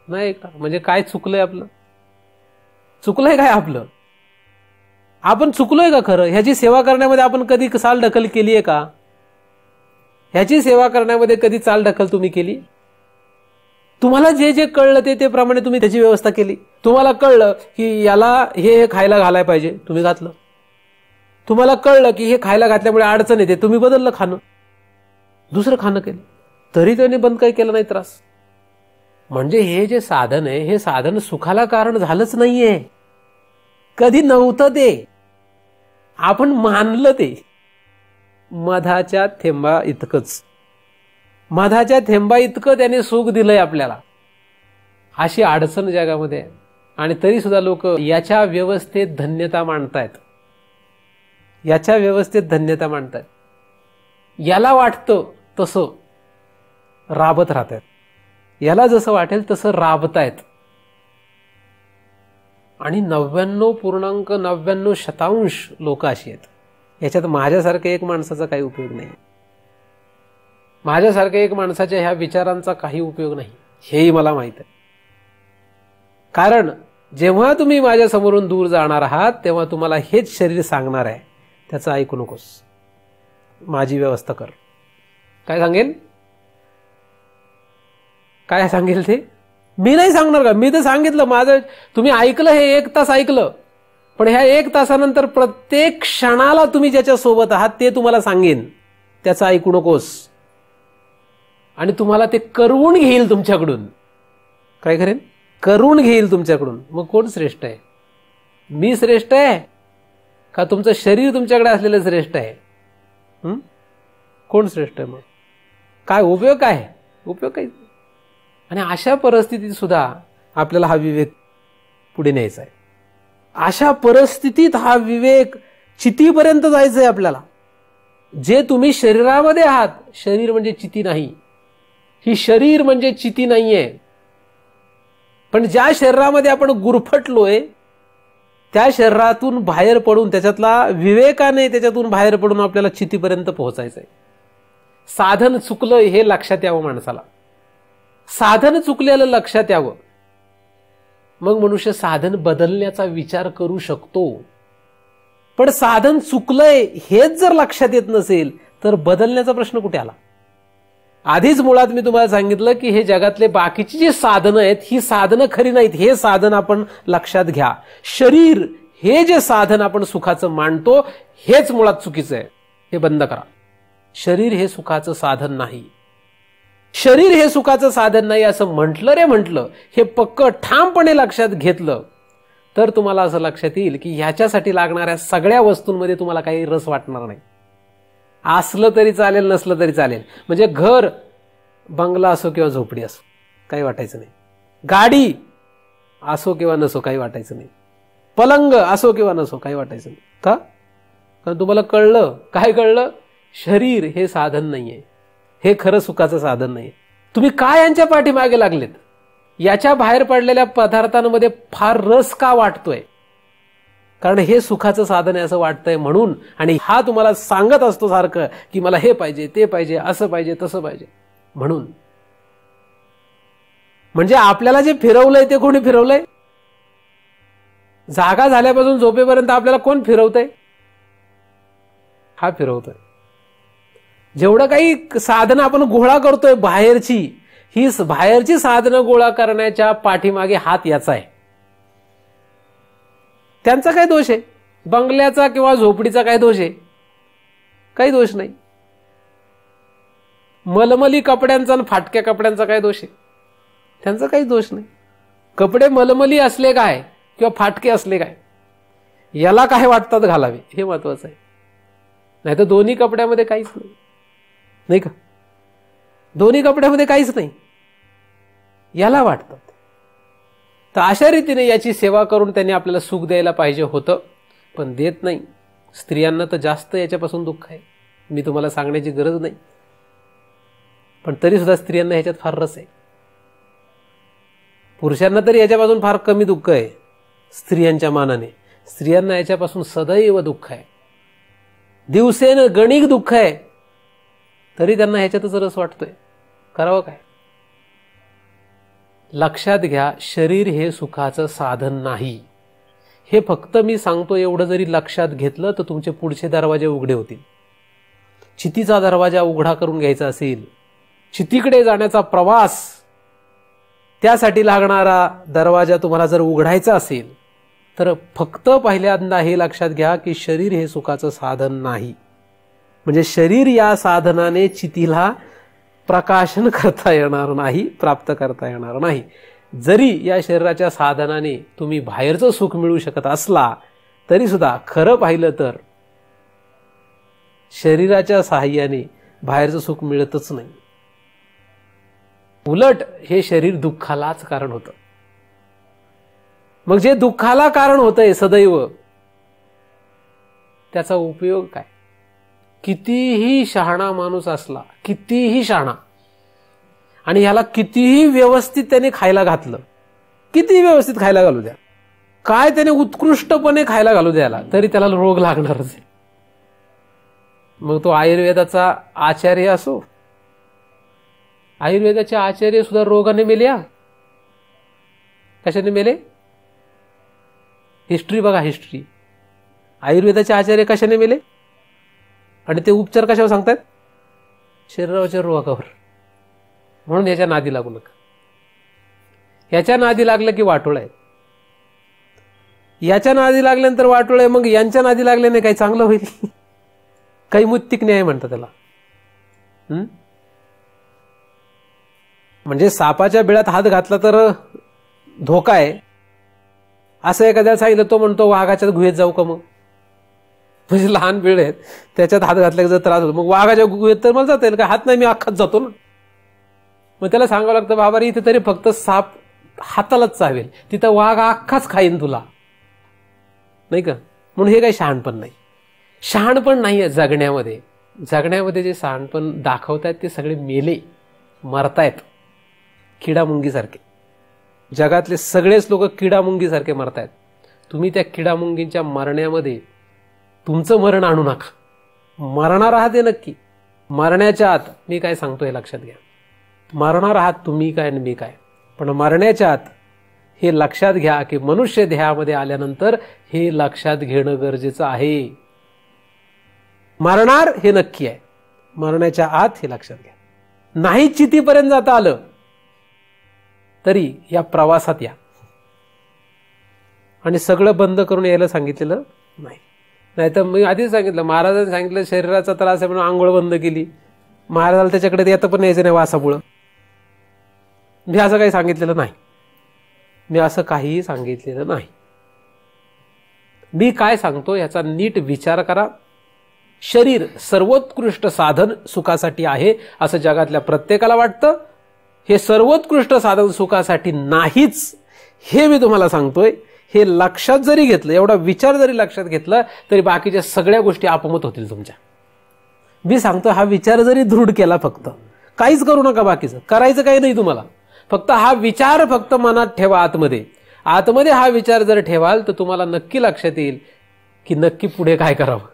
नाही ऐकता. म्हणजे काय चुकलंय आपलं? चुकलंय काय आपलं? आपण चुकलोय का खरं? ह्याची सेवा करण्यामध्ये आपण कधी चाल ढकल केली आहे का? ह्याची सेवा करण्यामध्ये कधी चाल ढकल तुम्ही केली? तुम्हाला जे जे कळलं ते प्रमाणे तुम्ही त्याची व्यवस्था केली. तुम्हाला कळलं की याला हे खायला घालायला पाहिजे, तुम्ही घातलं. तुम्हाला कळलं की हे खायला घातल्यामुळे अडचण येते, तुम्ही बदललं खाणं, दुसरं खाणं केलं, तरी त्याने बंद काही केलं नाही त्रास. म्हणजे हे जे साधन आहे हे साधन सुखाला कारण झालंच नाहीये, कधी नव्हतं ते. आपण मानलं ते. मधाच्या थेंबा इतकंच, मधाच्या थेंबा इतकं त्याने सुख दिलंय आपल्याला. अशी अडचण जगामध्ये आहे, आणि तरी सुद्धा लोक याच्या व्यवस्थेत धन्यता मानतायत, याच्या व्यवस्थेत धन्यता मानतायत. याला वाटतं तसं राबत राहतात, याला जसं वाटेल तसं राबतायत. आणि 99.99% लोक अशी आहेत. याच्यात माझ्यासारख्या एक माणसाचा काही उपयोग नाही, माझ्यासारख्या एक माणसाच्या ह्या विचारांचा काही उपयोग नाही, हेही मला माहित आहे. कारण जेव्हा तुम्ही माझ्या समोरून दूर जाणार आहात तेव्हा तुम्हाला हेच शरीर सांगणार आहे, त्याचं ऐकू नकोस, माझी व्यवस्था कर. काय सांगेल? काय सांगेल ते? मी नाही सांगणार का? मी तर सांगितलं माझं, तुम्ही ऐकलं, हे 1 तास ऐकलं. पण ह्या 1 तासानंतर प्रत्येक क्षणाला तुम्ही ज्याच्या सोबत आहात ते तुम्हाला सांगेन, त्याचं ऐकू नकोस. आणि तुम्हाला ते करवून घेईल तुमच्याकडून. काय करेन? करून घेईल तुमच्याकडून. मग कोण श्रेष्ठ आहे? मी श्रेष्ठ आहे का तुमचं शरीर तुमच्याकडे असलेलं श्रेष्ठ आहे? कोण श्रेष्ठ आहे? मग काय उपयोग? काय उपयोग? काही. आणि अशा परिस्थितीत सुद्धा आपल्याला हा विवेक पुढे न्यायचा आहे. अशा परिस्थितीत हा विवेक चितीपर्यंत जायचं आहे आपल्याला. जे तुम्ही शरीरामध्ये आहात, शरीर म्हणजे चिती नाही, ही शरीर म्हणजे चिती नाहीये. पण ज्या शरीरामध्ये आपण गुरफटलोय त्या शरीरातून बाहेर पडून, त्याच्यातला विवेकाने त्याच्यातून बाहेर पडून आपल्याला चितीपर्यंत पोहोचायचंय. साधन चुकलं हे लक्षात यावं माणसाला, साधन चुकलेलं लक्षात यावं. मग मनुष्य साधन बदलण्याचा विचार करू शकतो. पण साधन चुकलंय हेच जर लक्षात येत नसेल तर बदलण्याचा प्रश्न कुठे आला? आधीच मुळात मी तुम्हाला सांगितलं की हे जगातले बाकीची जी साधनं आहेत ही साधनं खरी नाहीत. हे साधन आपण लक्षात घ्या. शरीर हे जे साधन आपण सुखाचं मानतो हेच मुळात चुकीचं आहे. हे बंद करा. शरीर हे सुखाचं साधन नाही. शरीर हे सुखाचं साधन नाही असं म्हटलं, हे पक्क ठामपणे लक्षात घेतलं तर तुम्हाला असं लक्षात येईल की ह्याच्यासाठी लागणाऱ्या सगळ्या वस्तूंमध्ये तुम्हाला काही रस वाटणार नाही. असलं तरी चालेल, नसलं तरी चालेल. म्हणजे घर, बंगला असो किंवा झोपडी असो काही वाटायचं नाही. गाडी असो किंवा नसो काही वाटायचं नाही. पलंग असो किंवा नसो काही वाटायचं नाही. का? कारण तुम्हाला कळलं. काय कळलं? शरीर हे साधन नाहीये. हे खरं सुखाचं साधन नाहीये. तुम्ही काय यांच्या पाठीमागे लागलेत? याच्या बाहेर पडलेल्या पदार्थांमध्ये फार रस का वाटतोय? कारण हे सुखाचं साधन आहे असं वाटतंय म्हणून. आणि हा तुम्हाला सांगत असतो सारखं की मला हे पाहिजे, ते पाहिजे, असं पाहिजे, तसं पाहिजे म्हणून. म्हणजे आपल्याला जे फिरवलंय ते कोणी फिरवलंय? जागा झाल्यापासून झोपेपर्यंत आपल्याला कोण फिरवतंय? हा फिरवतोय. जेवढं काही साधनं आपण गोळा करतोय बाहेरची, ही बाहेरची साधनं गोळा करण्याच्या पाठीमागे हात याचा आहे. त्यांचा काय दोष आहे? बंगल्याचा किंवा झोपडीचा काय दोष आहे? काही दोष नाही. मलमली कपड्यांचा आणि फाटक्या कपड्यांचा काय दोष आहे? त्यांचा काही दोष नाही. कपडे मलमली असले काय किंवा फाटके असले काय, याला काय वाटतात घालावे हे महत्वाचं आहे. नाही तर दोन्ही कपड्यामध्ये काहीच नाही, नाही का? दोन्ही कपड्यामध्ये काहीच नाही याला वाटतात. तर अशा रीतीने याची सेवा करून त्यांनी आपल्याला सुख द्यायला पाहिजे होतं, पण देत नाही. स्त्रियांना तर जास्त याच्यापासून दुःख आहे, मी तुम्हाला सांगण्याची गरज नाही. पण तरी सुद्धा स्त्रियांना ह्याच्यात फार रस आहे. पुरुषांना तरी याच्यापासून फार कमी दुःख आहे स्त्रियांच्या मानाने. स्त्रियांना याच्यापासून सदैव दुःख आहे, दिवसेनं गणिक दुःख आहे. तरी त्यांना ह्याच्यातच रस वाटतोय. करावं काय? लक्षात घ्या, शरीर हे सुखाचं साधन नाही. हे फक्त मी सांगतो एवढं जरी लक्षात घेतलं तर तुमचे पुढचे दरवाजे उघडे होतील. चितीचा दरवाजा उघडा करून घ्यायचा असेल, चितीकडे जाण्याचा प्रवास, त्यासाठी लागणारा दरवाजा तुम्हाला जर उघडायचा असेल तर फक्त पहिल्यांदा हे लक्षात घ्या की शरीर हे सुखाचं साधन नाही. म्हणजे शरीर या साधनाने चितीला प्रकाशन करता येणार नाही, प्राप्त करता येणार नाही. जरी या शरीराच्या साधनाने तुम्ही बाहेरचं सुख मिळू शकत असला तरी सुद्धा खरं पाहिलं तर शरीराच्या साहाय्याने बाहेरचं सुख मिळतच नाही. उलट हे शरीर दुःखालाच कारण होतं. मग जे दुःखाला कारण होतंय सदैव, त्याचा उपयोग काय? कितीही शहाणा माणूस असला, कितीही शहाणा, आणि ह्याला कितीही व्यवस्थित त्याने खायला घातलं, कितीही व्यवस्थित खायला घालू द्या, काय त्याने उत्कृष्टपणे खायला घालू द्याला, तरी त्याला रोग लागणारच आहे. मग तो आयुर्वेदाचा आचार्य असो, आयुर्वेदाचे आचार्य सुद्धा रोगाने मेले. कशाने मेले? हिस्ट्री बघा, हिस्ट्री. आयुर्वेदाचे आचार्य कशाने मेले आणि ते उपचार कशावर सांगतात? शरीराच्या रोगावर. म्हणून याच्या नादी लागू नका. याच्या नादी लागलं की वाटोळ आहे. याच्या नादी लागल्यानंतर वाटोळ आहे, मग यांच्या नादी लागल्याने काही चांगलं होईल? काही मुत्तिक न्याय म्हणतात त्याला. म्हणजे सापाच्या बिळात हात घातला तर धोका आहे असं एखाद्याला सांगितलं, तो म्हणतो वाघाच्या गुहेत जाऊ का? मग म्हणजे लहान बिळ आहेत त्याच्यात हात घातल्याचा जर त्रास होतो, मग वाघाच्या गुहेत तर मला जाता येईल का? हात नाही, मी अख्खाच जातो ना. मग त्याला सांगावं लागतं, बाबा रे इथे तरी फक्त साप हातालाच चावेल, तिथं वाघ अख्खाच खाईन तुला, नाही का? म्हणून हे काही शहाणपण नाही. शहाणपण नाहीये जगण्यामध्ये. जगण्यामध्ये जे शहाणपण दाखवतायत ते सगळे मेले, मरतायत किडामुंगीसारखे. जगातले सगळेच लोक किडामुंगीसारखे मरतायत. तुम्ही त्या किडामुंगींच्या मरण्यामध्ये तुमचं मरण आणू नका. मरणार आहात हे नक्की. मरण्याच्या आत मी काय सांगतो हे लक्षात घ्या. मरणार आहात तुम्ही काय आणि मी काय, पण मरण्याच्या आत हे लक्षात घ्या की मनुष्य देहामध्ये आल्यानंतर हे लक्षात घेणं गरजेचं आहे. मरणार हे नक्की आहे, मरण्याच्या आत हे लक्षात घ्या. नाही चितीपर्यंत जाता आलं तरी या प्रवासात या आणि सगळं बंद करून यायला सांगितलेलं नाही. नाहीतर मी आधीच सांगितलं, महाराजांनी सांगितलं शरीराचा त्रास आहे म्हणून आंघोळ बंद केली. महाराजाला त्याच्याकडे येतं पण यायचं नाही वासामुळं. मी असं काही सांगितलेलं नाही. मी असं काहीही सांगितलेलं नाही. मी काय सांगतो याचा नीट विचार करा. शरीर सर्वोत्कृष्ट साधन सुखासाठी आहे असं जगातल्या प्रत्येकाला वाटतं. हे सर्वोत्कृष्ट साधन सुखासाठी नाहीच हे मी तुम्हाला सांगतोय. हे लक्षात जरी घेतलं, एवढा विचार जरी लक्षात घेतला तरी बाकीच्या सगळ्या गोष्टी आपोआप होतील तुमच्या. मी सांगतो हा विचार जरी दृढ केला, फक्त काहीच करू नका, बाकीचं करायचं काही नाही तुम्हाला. फक्त हा विचार फक्त मनात ठेवा. आतमध्ये हा विचार जर ठेवाल तर तुम्हाला नक्की लक्षात येईल की नक्की पुढे काय करावं.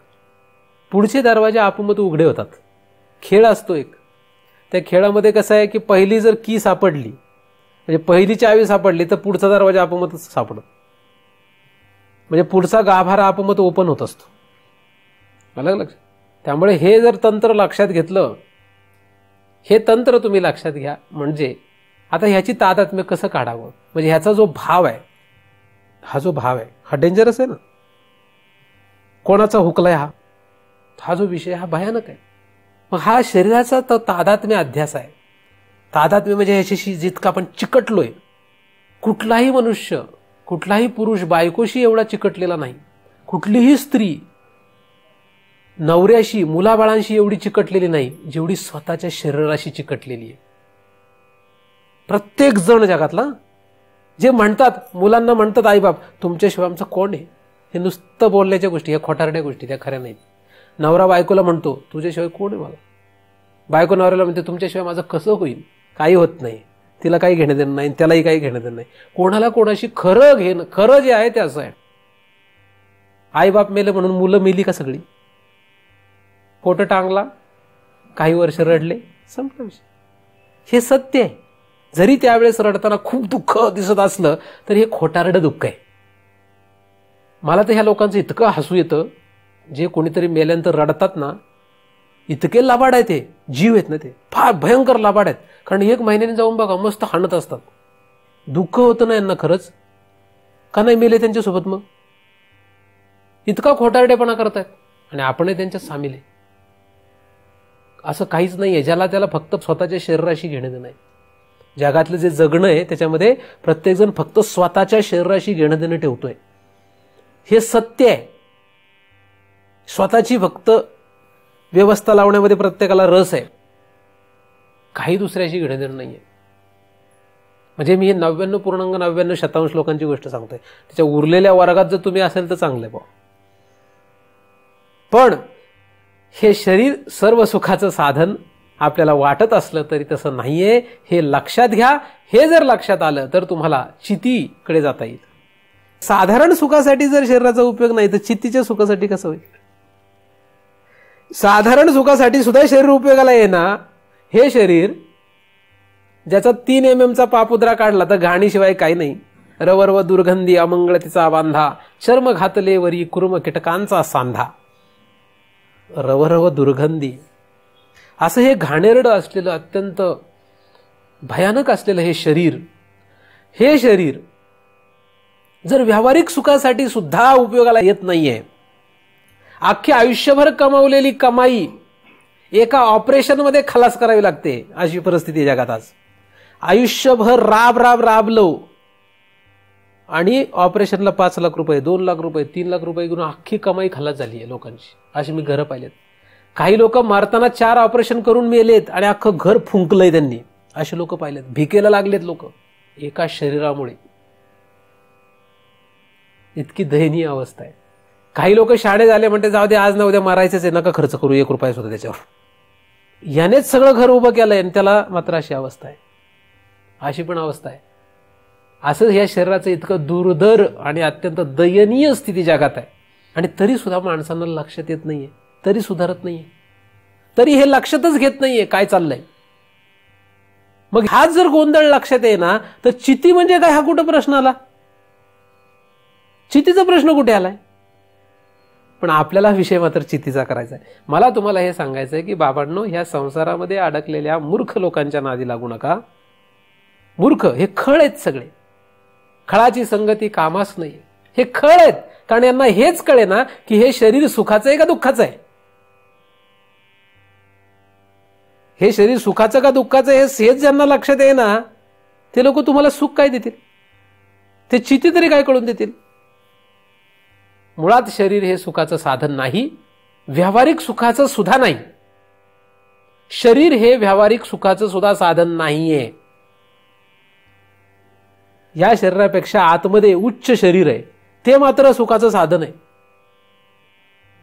पुढचे दरवाजे आपोआप उघडे होतात. खेळ असतो एक. त्या खेळामध्ये कसं आहे की पहिली जर की सापडली, म्हणजे पहिली चावी सापडली तर पुढचा दरवाजा आपोआप सापडत, म्हणजे पुढचा गाभारा आपोआप ओपन होत असतो. अलग लक्षात. त्यामुळे हे जर तंत्र लक्षात घेतलं, हे तंत्र तुम्ही लक्षात घ्या. म्हणजे आता ह्याची तादात्म्य कसं काढावं, म्हणजे ह्याचा जो भाव आहे, हा जो भाव आहे हा डेंजरस आहे ना. कोणाचा हुकलाय हा जो विषय हा भयानक आहे. मग हा शरीराचा तो तादात्म्य अध्यास आहे. तादात्म्य म्हणजे ह्याच्याशी जितका आपण चिकटलोय, कुठलाही मनुष्य, कुठलाही पुरुष बायकोशी एवढा चिकटलेला नाही. कुठलीही स्त्री नवऱ्याशी, मुलाबाळांशी एवढी चिकटलेली नाही जेवढी स्वतःच्या शरीराशी चिकटलेली आहे. प्रत्येक जण जगातला जे म्हणतात, मुलांना म्हणतात आईबाप तुमच्याशिवाय आमचं कोण आहे, हे नुसतं बोलण्याच्या गोष्टी, ह्या खोटारड्या गोष्टी, त्या खऱ्या नाहीत. नवरा बायकोला म्हणतो तुझ्याशिवाय कोण आहे मला. बायको नवऱ्याला म्हणते तुमच्याशिवाय माझं कसं होईल, काही होत नाही. तिला काही घेणं देणं नाही, त्यालाही काही घेणं देणं नाही. कोणाला कोणाशी खरं घेणं, खरं जे आहे ते असं आहे. आईबाप मेले म्हणून मुलं मेली का सगळी. पोटं टांगला, काही वर्ष रडले, संपला विषय. हे सत्य आहे. जरी त्यावेळेस रडताना खूप दुःख दिसत असलं तरी हे खोटारडं दुःख आहे. मला तर ह्या लोकांचं इतकं हसू येतं, जे कोणीतरी मेल्यानंतर रडतात ना, इतके लाबाड आहे ते, जीव आहेत ना ते, फार भयंकर लाबाड आहेत. कारण 1 महिन्याने जाऊन बघा मस्त हाणत असतात. दुःख होतं ना यांना खरंच, का नाही मेले त्यांच्यासोबत. मग इतका खोटारडेपणा करतायत आणि आपणही त्यांच्यात सामील आहे. असं काहीच नाहीये. ज्याला त्याला फक्त स्वतःच्या शरीराशी घेणं देणं आहे. जगातलं जे जगणं आहे त्याच्यामध्ये प्रत्येकजण फक्त स्वतःच्या शरीराशी घेणं देणं ठेवतोय. हे सत्य आहे. स्वतःची फक्त व्यवस्था लावण्यामध्ये प्रत्येकाला रस आहे. काही दुसऱ्याशी घेणं देणं नाहीये. म्हणजे मी हे 99.99% लोकांची गोष्ट सांगतोय. त्याच्या उरलेल्या वर्गात जर तुम्ही असेल तर चांगलं आहे. पण हे शरीर सर्व सुखाचं साधन आपल्याला वाटत असलं तरी तसं नाहीये, हे लक्षात घ्या. हे जर लक्षात आलं तर तुम्हाला चितीकडे जाता येईल. साधारण सुखासाठी जर शरीराचा उपयोग नाही तर चितीच्या सुखासाठी कसं होईल. साधारण सुखासाठी सुद्धा शरीर उपयोगाला येणार. हे शरीर ज्याचा 3 mm पापुद्रा काढला तर घाणीशिवाय काही नाही. रवरव दुर्गंधी अमंगळतीचा बांधा, चर्म घातले वरी कुर्म कीटकांचा सांधा. रवरव दुर्गंधी असं हे घाणेरडं असलेलं, अत्यंत भयानक असलेलं हे शरीर जर व्यावहारिक सुखासाठी सुद्धा उपयोगाला येत नाहीये. अख्खी आयुष्यभर कमावलेली कमाई एका ऑपरेशनमध्ये खलास करावी लागते, अशी परिस्थिती जगात आज. आयुष्यभर राबलो आणि ऑपरेशनला 5 लाख रुपये, 2 लाख रुपये, 3 लाख रुपये घेऊन अख्खी कमाई खलास झाली आहे लोकांची. अशी मी घरं पाहिलेत. काही लोक मारताना 4 ऑपरेशन करून मेलेत आणि अख्खं घर फुंकलंय त्यांनी. असे लोक पाहिलेत. भिकेला लागलेत लोक एका शरीरामुळे. इतकी दयनीय अवस्था आहे. काही लोक शाळे झाले म्हणते जाऊ दे आज ना उद्या मारायचंच आहे, नका खर्च करू 1 रुपया सुद्धा त्याच्यावर. यानेच सगळं घर उभं केलंय आणि त्याला मात्र अशी अवस्था आहे. अशी पण अवस्था आहे. असं या शरीराचं इतकं दुर्धर आणि अत्यंत दयनीय स्थिती जगात आहे. आणि तरी सुद्धा माणसांना लक्षात येत नाहीये, तरी सुधारत नाहीये, तरी हे लक्षातच घेत नाहीये काय चाललंय. मग हाच जर गोंधळ लक्षात आहे ना तर चिती म्हणजे काय, हा कुठं प्रश्न आला. चितीचा प्रश्न कुठे आलाय. पण आपल्याला विषय मात्र चितीचा करायचा आहे. मला तुम्हाला हे सांगायचं आहे की बाबांनो, ह्या संसारामध्ये अडकलेल्या मूर्ख लोकांच्या नादी लागू नका. मूर्ख हे खळ आहेत सगळे. खळाची संगती कामास नाही. हे खळ आहेत, कारण यांना हेच कळे ना की हे शरीर सुखाचं आहे का दुःखाचं आहे. हे शरीर सुखाचं का दुःखाचं आहे हेच ज्यांना लक्षात आहे ना, ते लोक तुम्हाला सुख काय देतील, ते चिती तरी काय कळून देतील. मुळात शरीर हे सुखाचं साधन नाही, व्यावहारिक सुखाचं सुद्धा नाही. शरीर हे व्यावहारिक सुखाचं सुद्धा साधन नाहीये. या शरीरापेक्षा आतमध्ये उच्च शरीर आहे, ते मात्र सुखाचं साधन आहे.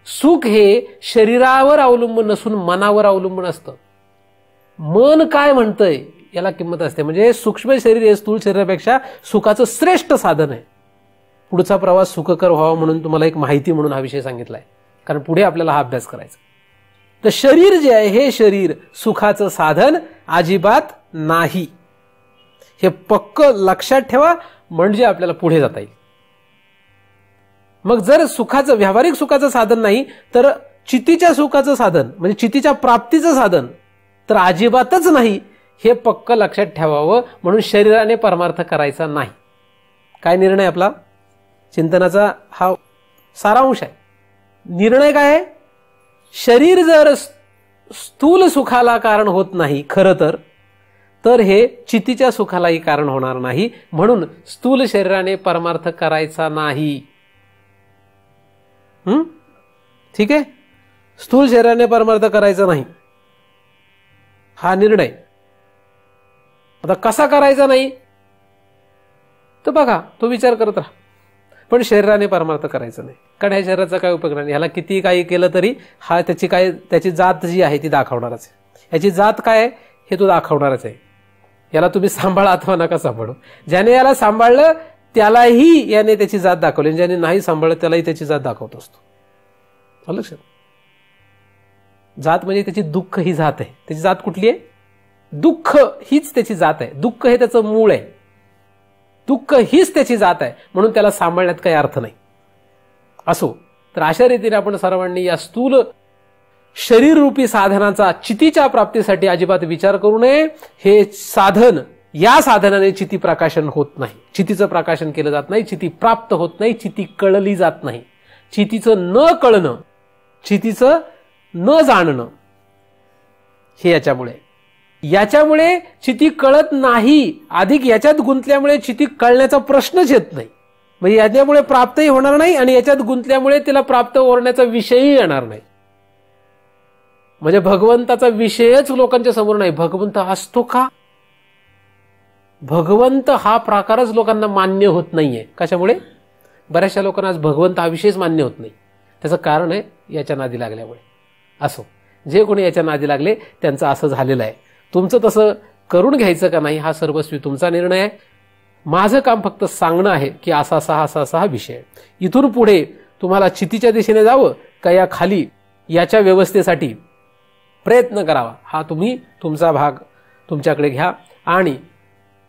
सुख हे शरीरावर अवलंबून नसून मनावर अवलंबून असतं. मन काय म्हणतंय याला किंमत असते. म्हणजे सूक्ष्म शरीर हे स्थूल शरीरापेक्षा सुखाचं श्रेष्ठ साधन आहे. पुढचा प्रवास सुखकर व्हावा म्हणून तुम्हाला एक माहिती म्हणून हा विषय सांगितलाय, कारण पुढे आपल्याला हा अभ्यास करायचा. तर शरीर जे आहे हे शरीर सुखाचं साधन अजिबात नाही, हे पक्क लक्षात ठेवा, म्हणजे आपल्याला पुढे जाता येईल. मग जर सुखाचं व्यावहारिक सुखाचं साधन नाही तर चितीच्या सुखाचं साधन म्हणजे चितीच्या प्राप्तीचं साधन तर अजिबातच नाही, हे पक्क लक्षात ठेवावं. म्हणून शरीराने परमार्थ करायचा नाही. काय निर्णय आपला चिंतनाचा हा सारांश आहे. निर्णय काय आहे? शरीर जर स्थूल सुखाला कारण होत नाही खरं तर हे चितीच्या सुखालाही कारण होणार नाही. म्हणून स्थूल शरीराने परमार्थ करायचा नाही. ठीक आहे, स्थूल शरीराने परमार्थ करायचा नाही हा निर्णय. आता कसा करायचा नाही तर बघा, तो विचार करत राहा. पण शरीराने परमार्थ करायचं नाही, कारण ह्या शरीराचा काय उपयोग नाही. ह्याला किती काही केलं तरी हा त्याची जात जी आहे ती दाखवणारच आहे. याची जात काय आहे हे तो दाखवणारच आहे. याला तुम्ही सांभाळा अथवा नका सांभाळू. ज्याने याला सांभाळलं त्यालाही याने त्याची जात दाखवली, ज्याने नाही सांभाळलं त्यालाही त्याची जात दाखवत असतो. लक्षात, जात म्हणजे त्याची दुःख ही जात आहे. त्याची जात कुठली आहे? दुःख हीच त्याची जात आहे. दुःख हे त्याचं मूळ आहे, दुःख हीच त्याची जात आहे. म्हणून त्याला सांभाळण्यात काही अर्थ नाही. असो तर अशा रीतीने आपण सर्वांनी या स्थूल शरीररूपी साधनाचा चितीच्या प्राप्तीसाठी अजिबात विचार करू नये. हे साधन, या साधनाने चिती प्रकाशन होत नाही, चितीचं प्रकाशन केलं जात नाही, चिती प्राप्त होत नाही, चिती कळली जात नाही. चितीचं न कळणं, चितीचं न जाणणं हे याच्यामुळे चिती कळत नाही. अधिक याच्यात गुंतल्यामुळे चिती कळण्याचा प्रश्नच येत नाही. म्हणजे याच्यामुळे प्राप्तही होणार नाही आणि याच्यात गुंतल्यामुळे तिला प्राप्त होण्याचा विषयही येणार नाही. म्हणजे भगवंताचा विषयच लोकांच्या समोर नाही. भगवंत असतो का? भगवंत हा प्रकारच लोकांना मान्य होत नाहीये. कशामुळे? बऱ्याचशा लोकांना आज भगवंत हा विषयच मान्य होत नाही. त्याचं कारण आहे याच्या नादी लागल्यामुळे. असो, जे कोणी याच्या नादी लागले त्यांचं असं झालेलं आहे. तुमचं तसं करून घ्यायचं का नाही हा सर्वस्वी तुमचा निर्णय आहे. माझं काम फक्त सांगणं आहे की असा हा विषय आहे. इथून पुढे तुम्हाला चितीच्या दिशेने जावं का या खाली याच्या व्यवस्थेसाठी प्रयत्न करावा हा तुम्ही तुमचा भाग तुमच्याकडे घ्या आणि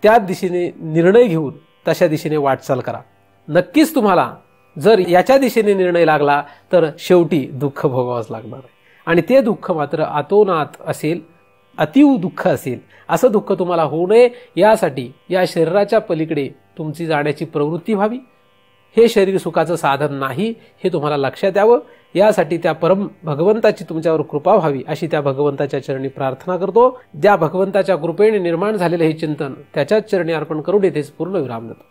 त्या दिशेने निर्णय घेऊन तशा दिशेने वाटचाल करा. नक्कीच तुम्हाला जर याच्या दिशेने निर्णय लागला तर शेवटी दुःख भोगावंच लागणार आहे. आणि ते दुःख मात्र अतोनात असेल, अतीव दुःख असेल. असं दुःख तुम्हाला होऊ नये यासाठी या शरीराच्या पलीकडे तुमची जाण्याची प्रवृत्ती व्हावी. हे शरीर सुखाचं साधन नाही हे तुम्हाला लक्षात यावं. यासाठी त्या परम भगवंताची तुमच्यावर कृपा व्हावी अशी त्या भगवंताच्या चरणी प्रार्थना करतो. ज्या भगवंताच्या कृपेने निर्माण झालेलं हे चिंतन त्याच्याच चरणी अर्पण करून येथेच पूर्ण विराम देतो.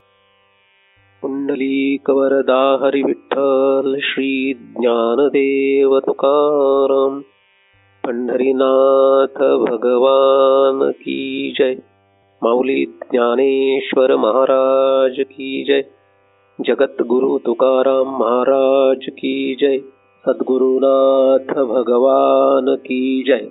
पुंडलीक वरदा हरी विठ्ठल श्री ज्ञानदेव तुकाराम पंढरीनाथ भगवान की जय. माऊली ज्ञानेश्वर महाराज की जय. जगद्गुरु तुकाराम महाराज की जय. सद्गुरुनाथ भगवान की जय.